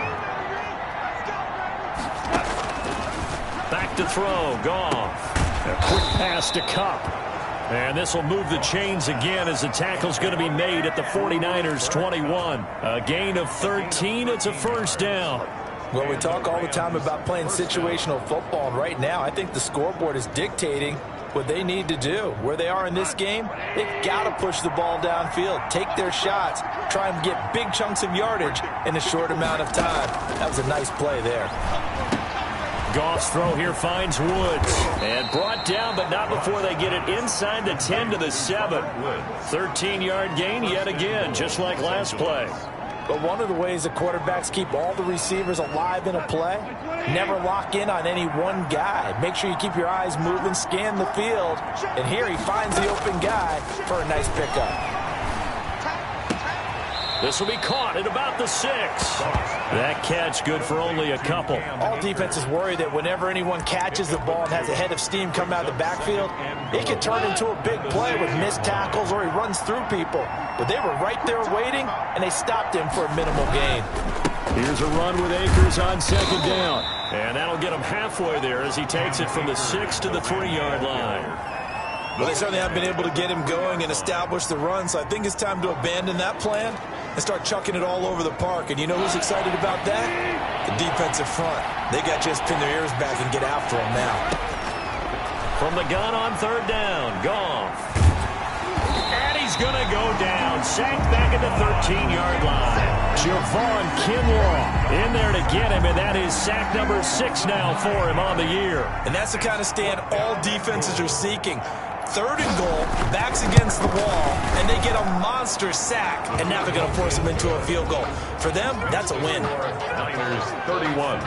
Back to throw, Goff. A quick pass to Kupp. And this will move the chains again as the tackle's going to be made at the 49ers' 21. A gain of 13. It's a first down. Well, we talk all the time about playing situational football, and right now I think the scoreboard is dictating what they need to do. Where they are in this game, they've got to push the ball downfield, take their shots, try and get big chunks of yardage in a short amount of time. That was a nice play there. Goff's throw here finds Woods. And brought down, but not before they get it inside the 10 to the 7. 13-yard gain yet again, just like last play. But one of the ways the quarterbacks keep all the receivers alive in a play, never lock in on any one guy. Make sure you keep your eyes moving, scan the field. And here he finds the open guy for a nice pickup. This will be caught at about the 6. That catch good for only a couple. All defenses worry that whenever anyone catches the ball and has a head of steam come out of the backfield, it can turn into a big play with missed tackles or he runs through people. But they were right there waiting, and they stopped him for a minimal gain. Here's a run with Akers on second down. And that'll get him halfway there as he takes it from the 6 to the 3-yard line. Well, they certainly have been able to get him going and establish the run, so I think it's time to abandon that plan and start chucking it all over the park. And you know who's excited about that? The defensive front. They got to just pin their ears back and get after him now. From the gun on third down, Goff. And he's going to go down. Sacked back at the 13-yard line. Javon Kinlaw in there to get him, and that is sack number 6 now for him on the year. And that's the kind of stand all defenses are seeking. Third and goal, backs against the wall, and they get a monster sack, and now they're going to force him into a field goal. For them, that's a win. Niners 31.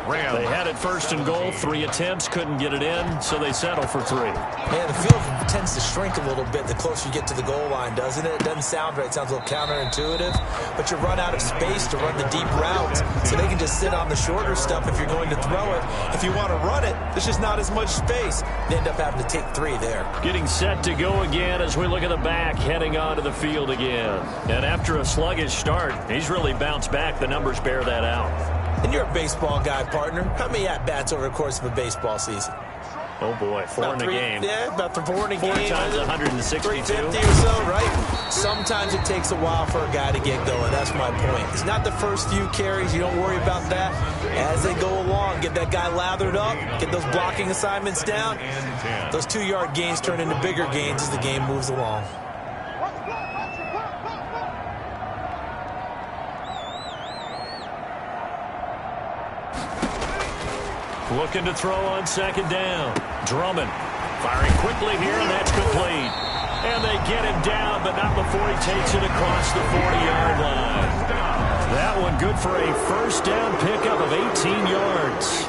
Rams. They had it first and goal, 3 attempts, couldn't get it in, so they settle for 3. Man, the field tends to shrink a little bit the closer you get to the goal line, doesn't it? It doesn't sound right. It sounds a little counterintuitive, but you run out of space to run the deep routes, so they can just sit on the shorter stuff if you're going to throw it. If you want to run it, there's just not as much space. They end up having to take 3 there. Getting set to go again as we look at the back, heading onto the field again. And after a sluggish start, he's really bounced back. The numbers bear that out. And you're a baseball guy, partner. How many at-bats over the course of a baseball season? Oh, boy, 4 in a game. Yeah, about 4 in a game. 4 times 162. 350 or so, right? Sometimes it takes a while for a guy to get going. That's my point. It's not the first few carries. You don't worry about that. As they go along, get that guy lathered up, get those blocking assignments down. Those 2-yard gains turn into bigger gains as the game moves along. Looking to throw on second down. Drummond firing quickly here, and that's complete. And they get him down, but not before he takes it across the 40-yard line. That one good for a first down pickup of 18 yards.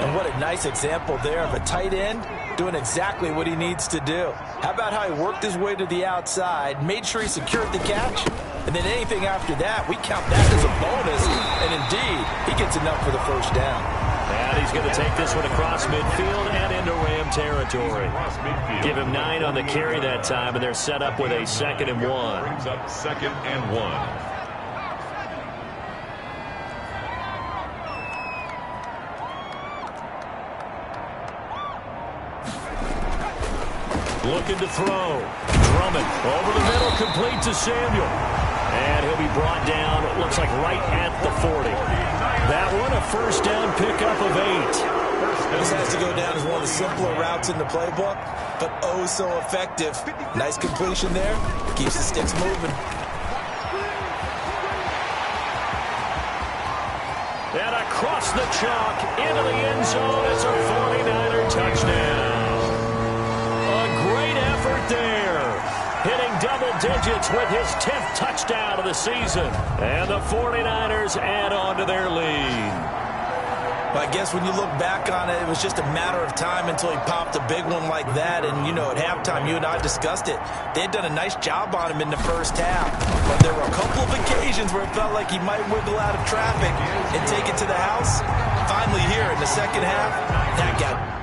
And what a nice example there of a tight end doing exactly what he needs to do. How about how he worked his way to the outside, made sure he secured the catch, and then anything after that, we count that as a bonus. And indeed, he gets enough for the first down. And he's going to take this one across midfield and into Ram territory. Give him 9 on the carry that time, and they're set up with a 2nd and 1. Brings up 2nd and 1. Looking to throw. Drummond over the middle, complete to Samuel. And he'll be brought down, it looks like right at the 40. That one, a first down pickup of 8. This has to go down as one of the simpler routes in the playbook, but oh so effective. Nice completion there. Keeps the sticks moving. And across the chalk, into the end zone. It's a 49er touchdown. A great effort there. Hitting double digits with his 10th touchdown of the season. And the 49ers add on to their lead. I guess when you look back on it, it was just a matter of time until he popped a big one like that. And, you know, at halftime, you and I discussed it. They had done a nice job on him in the first half. But there were a couple of occasions where it felt like he might wiggle out of traffic and take it to the house. Finally here in the second half, that got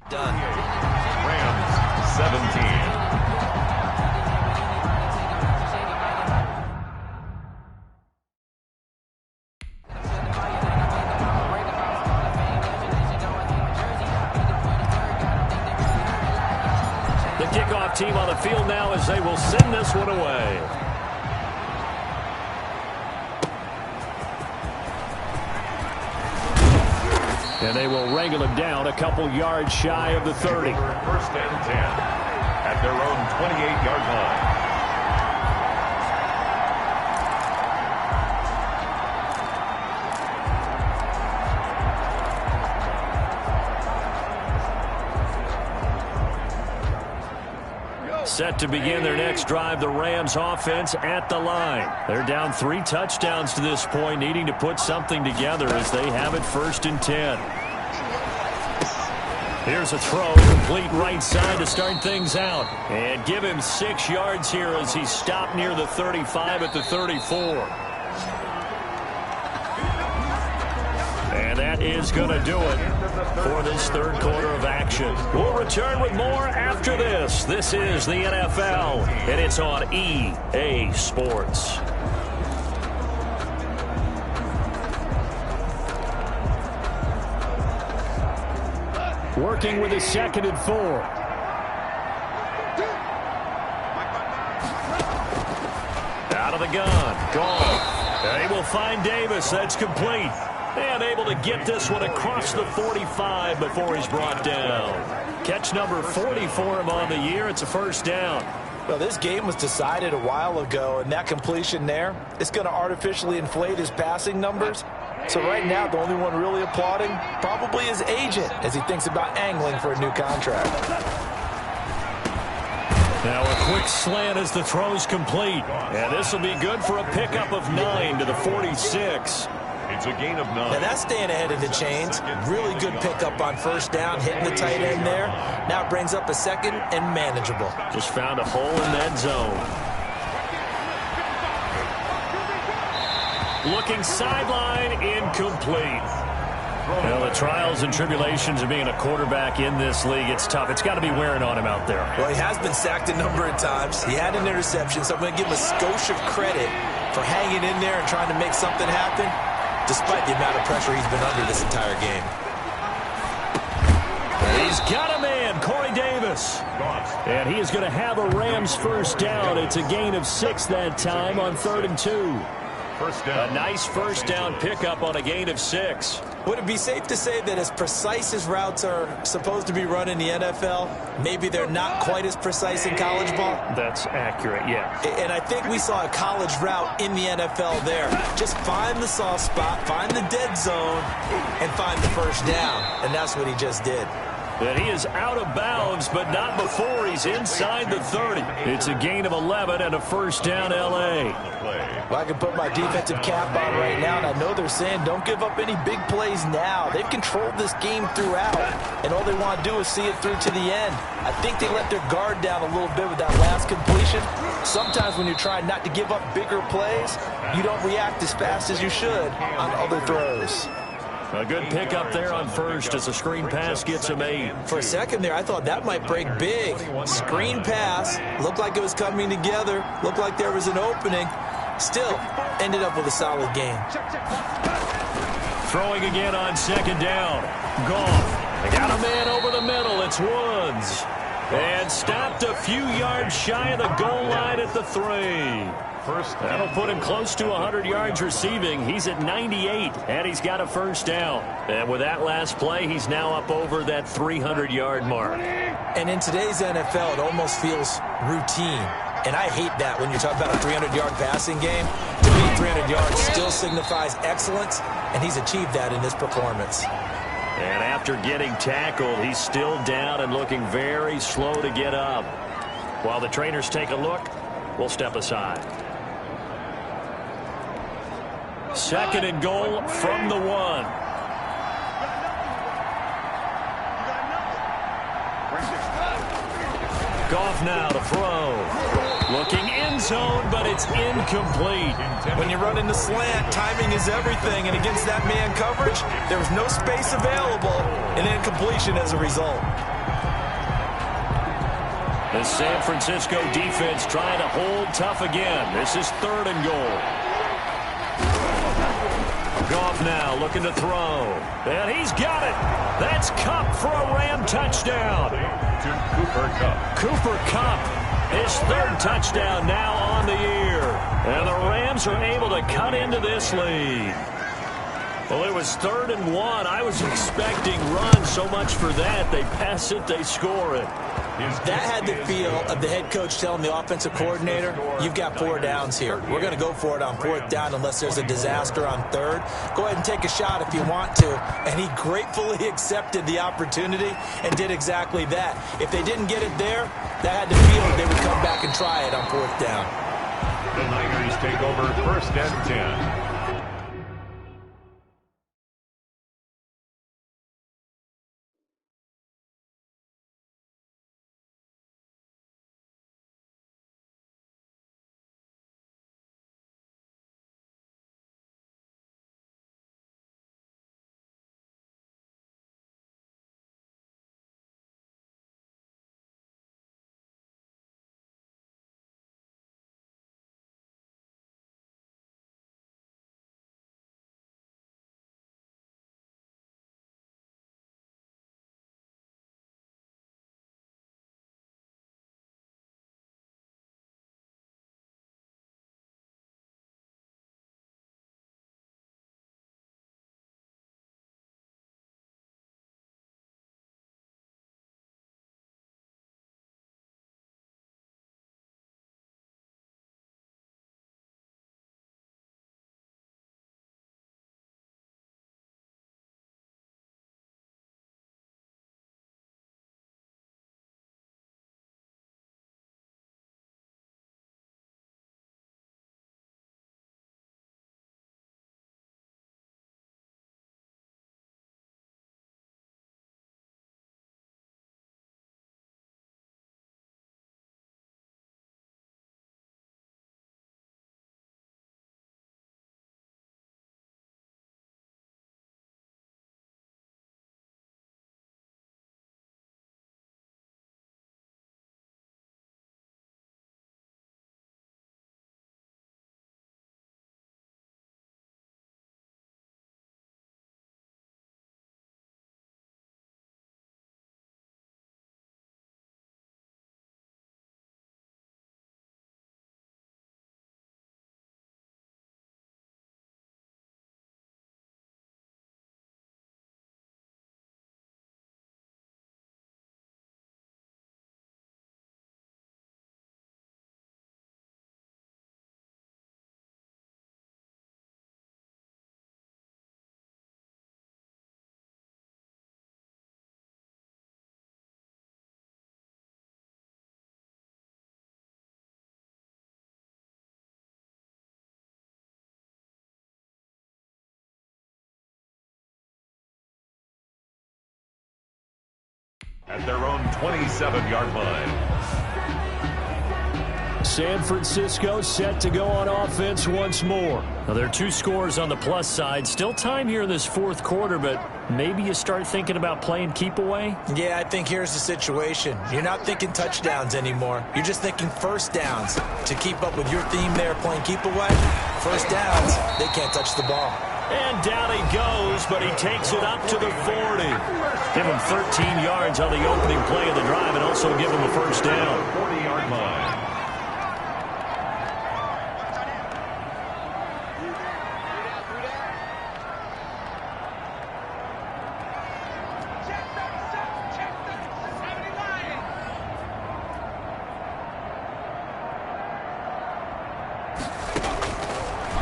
Done. Rams 17. The kickoff team on the field now as they will send this one away. And they will wrangle him down a couple yards shy of the 30. First and 10 at their own 28-yard line. Set to begin their next drive, the Rams offense at the line. They're down 3 touchdowns to this point, needing to put something together as they have it 1st and 10. Here's a throw, complete right side to start things out. And give him 6 yards here as he stopped near the 35 at the 34. And that is going to do it for this third quarter of action. We'll return with more after this. This is the NFL, and it's on EA Sports. Working with a 2nd and 4. Out of the gun. Gone. They will find Davis. That's complete. And able to get this one across the 45 before he's brought down. Catch number 40 for him on the year. It's a 1st down. Well, this game was decided a while ago, and that completion there, it's going to artificially inflate his passing numbers. So right now, the only one really applauding probably his agent as he thinks about angling for a new contract. Now a quick slant as the throw's complete. And this will be good for a pickup of 9 to the 46. It's a gain of 9. Now that's staying ahead of the chains. Really good pickup on 1st down, hitting the tight end there. Now it brings up a 2nd and manageable. Just found a hole in that zone. Looking sideline, incomplete. Well, the trials and tribulations of being a quarterback in this league, it's tough. It's got to be wearing on him out there. Well, he has been sacked a number of times. He had an interception, so I'm going to give him a skosh of credit for hanging in there and trying to make something happen, despite the amount of pressure he's been under this entire game. He's got a man, Corey Davis. And he is going to have a Rams 1st down. It's a gain of 6 that time on 3rd and 2. 1st down. A nice 1st down pickup on a gain of 6. Would it be safe to say that as precise as routes are supposed to be run in the NFL, maybe they're not quite as precise in college ball? That's accurate, yeah. And I think we saw a college route in the NFL there. Just find the soft spot, find the dead zone, and find the 1st down. And that's what he just did. And he is out of bounds, but not before he's inside the 30. It's a gain of 11 and a 1st down L.A. Well, I can put my defensive cap on right now, and I know they're saying don't give up any big plays now. They've controlled this game throughout, and all they want to do is see it through to the end. I think they let their guard down a little bit with that last completion. Sometimes when you're trying not to give up bigger plays, you don't react as fast as you should on other throws. A good pickup there on 1st as a screen pass gets him 8. For a second there, I thought that might break big. Screen pass. Looked like it was coming together. Looked like there was an opening. Still, ended up with a solid game. Throwing again on 2nd down. Goff. They got a man over the middle. It's Woods. And stopped a few yards shy of the goal line at the 3. That'll put him close to 100 yards receiving. He's at 98, and he's got a 1st down. And with that last play, he's now up over that 300-yard mark. And in today's NFL, it almost feels routine. And I hate that when you're talking about a 300-yard passing game. To me, 300 yards still signifies excellence, and he's achieved that in this performance. And after getting tackled, he's still down and looking very slow to get up. While the trainers take a look, we'll step aside. 2nd and goal from the 1. Goff now to throw. Looking in end zone, but it's incomplete. When you run into slant, timing is everything, and against that man coverage, there was no space available, and incompletion as a result. The San Francisco defense trying to hold tough again. This is 3rd and goal. Goff now looking to throw. And he's got it. That's Kupp for a Ram touchdown. To Cooper Kupp. Cooper Kupp, his 3rd touchdown now on the year. And the Rams are able to cut into this lead. Well, it was 3rd and 1. I was expecting runs, so much for that. They pass it, they score it. That had the feel of the head coach telling the offensive coordinator, you've got 4 downs here. We're going to go for it on 4th down unless there's a disaster on 3rd. Go ahead and take a shot if you want to. And he gratefully accepted the opportunity and did exactly that. If they didn't get it there, that had the feel that they would come back and try it on 4th down. The Niners take over 1st and 10. At their own 27-yard line. San Francisco set to go on offense once more. Now, there are 2 scores on the plus side. Still time here in this 4th quarter, but maybe you start thinking about playing keep away? Yeah, I think here's the situation. You're not thinking touchdowns anymore. You're just thinking 1st downs. To keep up with your theme there, playing keep away, 1st downs, they can't touch the ball. And down he goes, but he takes it up to the 40. Give him 13 yards on the opening play of the drive and also give him a 1st down. 40-yard line.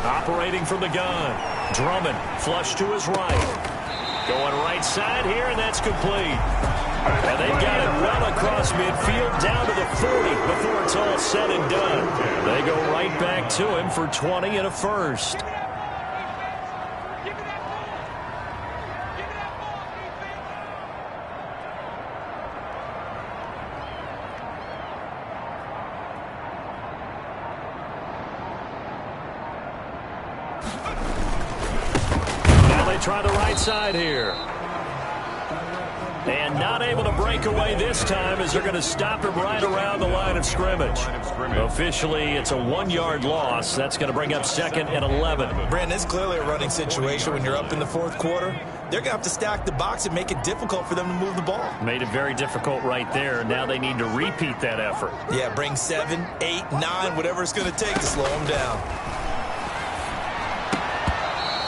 Operating from the gun. Drummond, flush to his right. Going right side here, and that's complete. And they've got it well across midfield, down to the 40 before it's all said and done. They go right back to him for 20 and a 1st. try the right side here. And not able to break away this time as they're going to stop him right around the line of scrimmage. Officially, it's a 1-yard loss. That's going to bring up 2nd and 11. Brandon, it's clearly a running situation when you're up in the 4th quarter. They're going to have to stack the box and make it difficult for them to move the ball. Made it very difficult right there. Now they need to repeat that effort. Yeah, bring 7, 8, 9, whatever it's going to take to slow them down.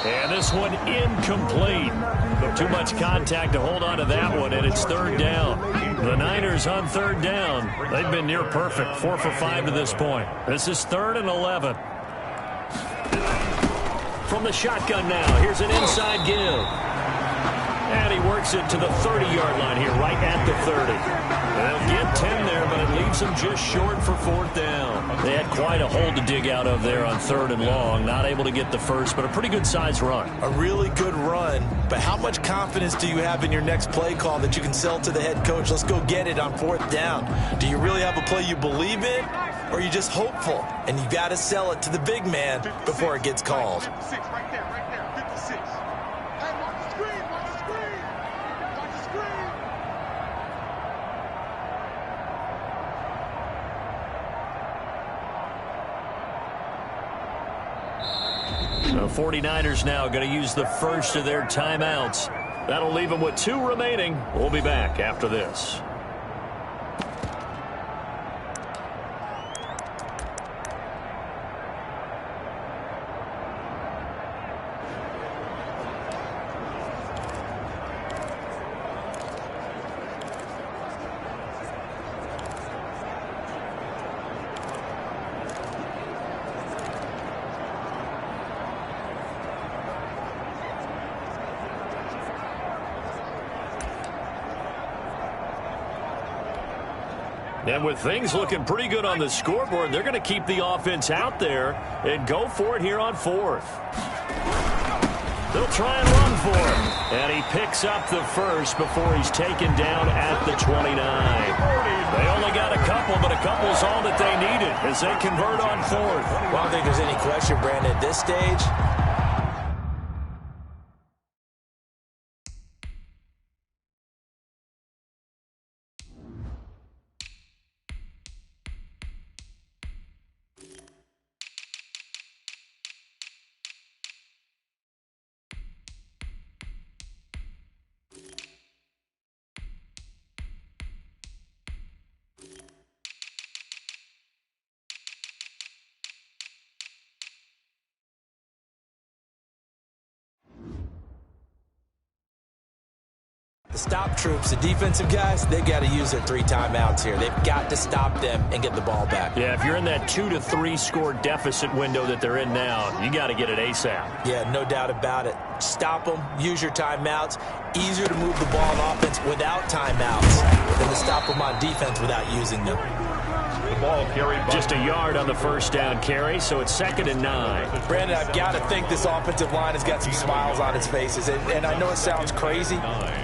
And this one incomplete. But too much contact to hold on to that one, and it's 3rd down. The Niners on 3rd down. They've been near perfect, 4 for 5 to this point. This is 3rd and 11. From the shotgun now, here's an inside give. And he works it to the 30-yard line here, right at the 30. They'll get 10 there, but it leaves them just short for 4th down. They had quite a hole to dig out of there on 3rd and long. Not able to get the first, but a pretty good-sized run. A really good run, but how much confidence do you have in your next play call that you can sell to the head coach? Let's go get it on 4th down. Do you really have a play you believe in, or are you just hopeful? And you got to sell it to the big man before it gets called. The 49ers now going to use the first of their timeouts. That'll leave them with 2 remaining. We'll be back after this. And with things looking pretty good on the scoreboard, they're going to keep the offense out there and go for it here on 4th. They'll try and run for it. And he picks up the first before he's taken down at the 29. They only got a couple, but a couple's all that they needed as they convert on 4th. Well, I don't think there's any question, Brandon, at this stage. The stop troops, the defensive guys, they got to use their 3 timeouts here. They've got to stop them and get the ball back. Yeah, if you're in that 2 to 3 score deficit window that they're in now, you got to get it ASAP. Yeah, no doubt about it. Stop them, use your timeouts. Easier to move the ball on offense without timeouts than to stop them on defense without using them. The ball carried by just a yard on the first down carry, so it's 2nd and 9. Brandon, I've got to think this offensive line has got some smiles on its faces. And I know it sounds crazy,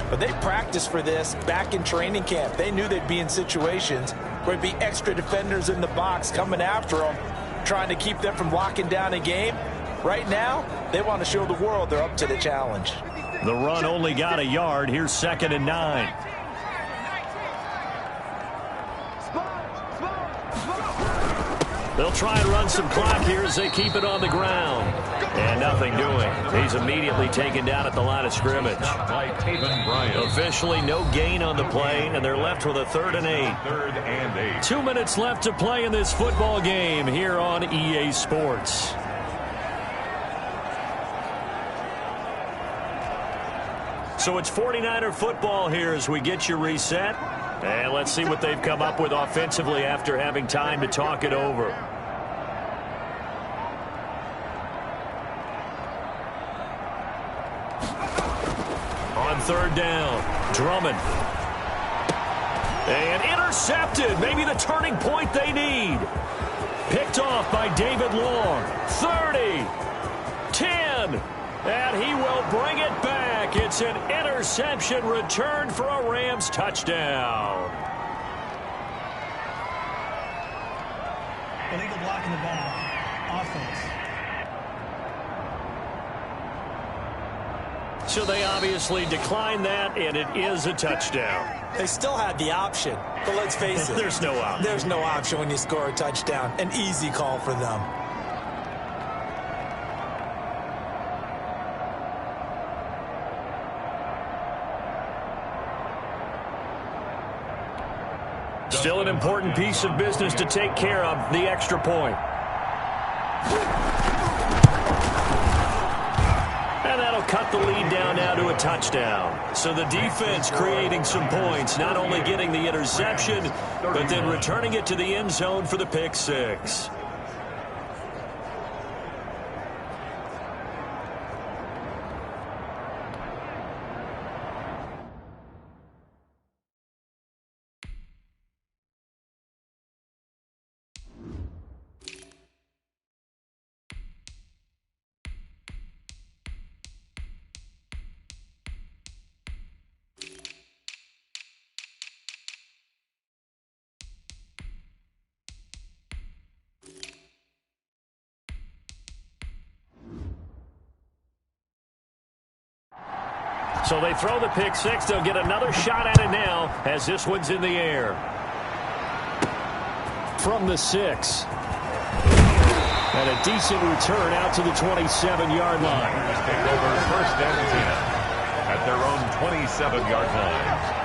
but they practiced for this back in training camp. They knew they'd be in situations where there'd be extra defenders in the box coming after them, trying to keep them from locking down a game. Right now, they want to show the world they're up to the challenge. The run only got a yard. Here's 2nd and 9. They'll try and run some clock here as they keep it on the ground. And nothing doing. He's immediately taken down at the line of scrimmage. by Taven Bryan. Officially no gain on the play, and they're left with a 3rd and 8. 3rd and 8. 2 minutes left to play in this football game here on EA Sports. So it's 49er football here as we get you reset. And let's see what they've come up with offensively after having time to talk it over. On 3rd down, Drummond. And intercepted. Maybe the turning point they need. Picked off by David Long. 30. 10. And he will bring it back. It's an interception return for a Rams touchdown. Illegal block in the back. Offense. So they obviously declined that, and it is a touchdown. They still had the option, but let's face it. There's no option. There's no option when you score a touchdown. An easy call for them. Still an important piece of business to take care of, the extra point. And that'll cut the lead down now to a touchdown. So the defense creating some points, not only getting the interception, but then returning it to the end zone for the pick six. So they throw the pick six. They'll get another shot at it now as this one's in the air. From the 6. And a decent return out to the 27-yard line. Take over first and 10 at their own 27-yard line.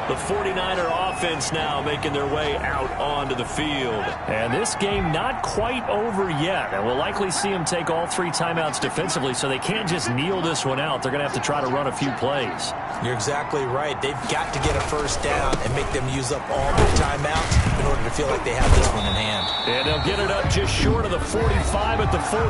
The 49er offense now making their way out onto the field. And this game not quite over yet. And we'll likely see them take all 3 timeouts defensively, so they can't just kneel this one out. They're going to have to try to run a few plays. You're exactly right. They've got to get a first down and make them use up all their timeouts in order to feel like they have this one in hand. And they'll get it up just short of the 45 at the 44.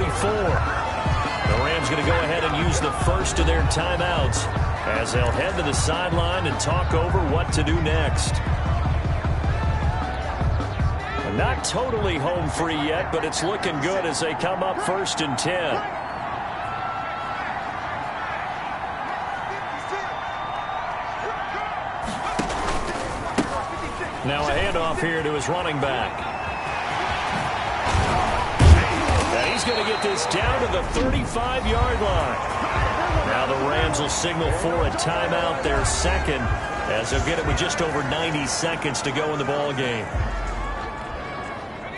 The Rams going to go ahead and use the first of their timeouts as they'll head to the sideline and talk over what to do next. Not totally home free yet, but it's looking good as they come up first and 10. Now a handoff here to his running back. And he's going to get this down to the 35-yard line. Now the Rams will signal for a timeout, their second, as they'll get it with just over 90 seconds to go in the ball game.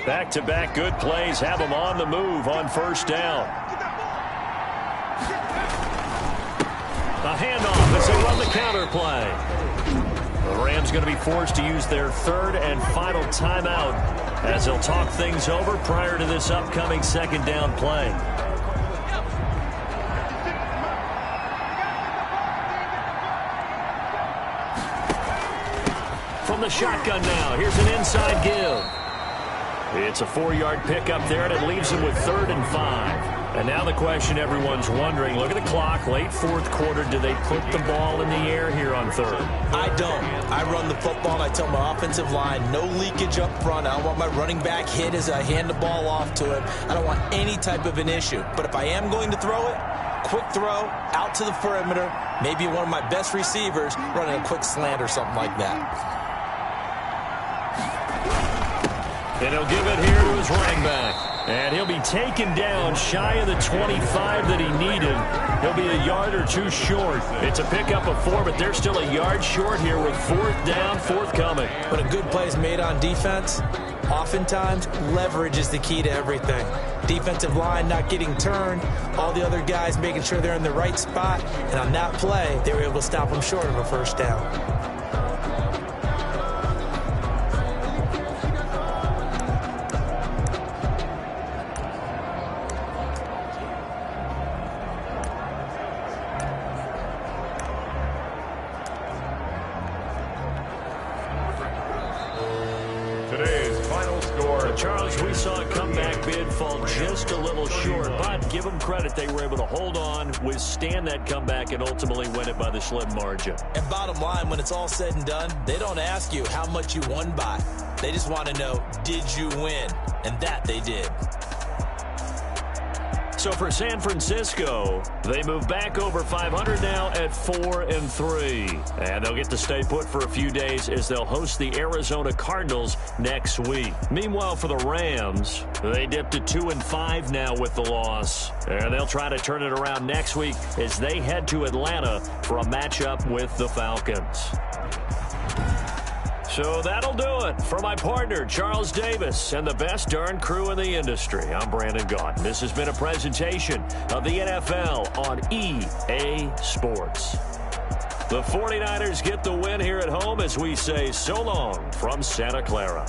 Back-to-back good plays have them on the move on first down. A handoff as they run the counter play. The Rams going to be forced to use their third and final timeout as they'll talk things over prior to this upcoming second down play. From the shotgun now, here's an inside give. It's a 4-yard pickup there, and it leaves them with 3rd and 5. And now the question everyone's wondering, look at the clock, late 4th quarter, do they put the ball in the air here on 3rd? I don't. I run the football, and I tell my offensive line, no leakage up front. I don't want my running back hit as I hand the ball off to him. I don't want any type of an issue. But if I am going to throw it, quick throw, out to the perimeter, maybe one of my best receivers running a quick slant or something like that. And he'll give it here to his running back. And he'll be taken down shy of the 25 that he needed. He'll be a yard or 2 short. It's a pickup of 4, but they're still a yard short here with 4th down, forthcoming. But a good play is made on defense. Oftentimes, leverage is the key to everything. Defensive line not getting turned, all the other guys making sure they're in the right spot. And on that play, they were able to stop them short of a first down. Charles, we saw a comeback bid fall just a little short, but give them credit. They were able to hold on, withstand that comeback, and ultimately win it by the slim margin. And bottom line, when it's all said and done, they don't ask you how much you won by. They just want to know, did you win? And that they did. So for San Francisco, they move back over 500 now at 4-3. And they'll get to stay put for a few days as they'll host the Arizona Cardinals next week. Meanwhile, for the Rams, they dipped to 2-5 now with the loss. And they'll try to turn it around next week as they head to Atlanta for a matchup with the Falcons. So that'll do it for my partner, Charles Davis, and the best darn crew in the industry. I'm Brandon Gaudin. This has been a presentation of the NFL on EA Sports. The 49ers get the win here at home as we say so long from Santa Clara.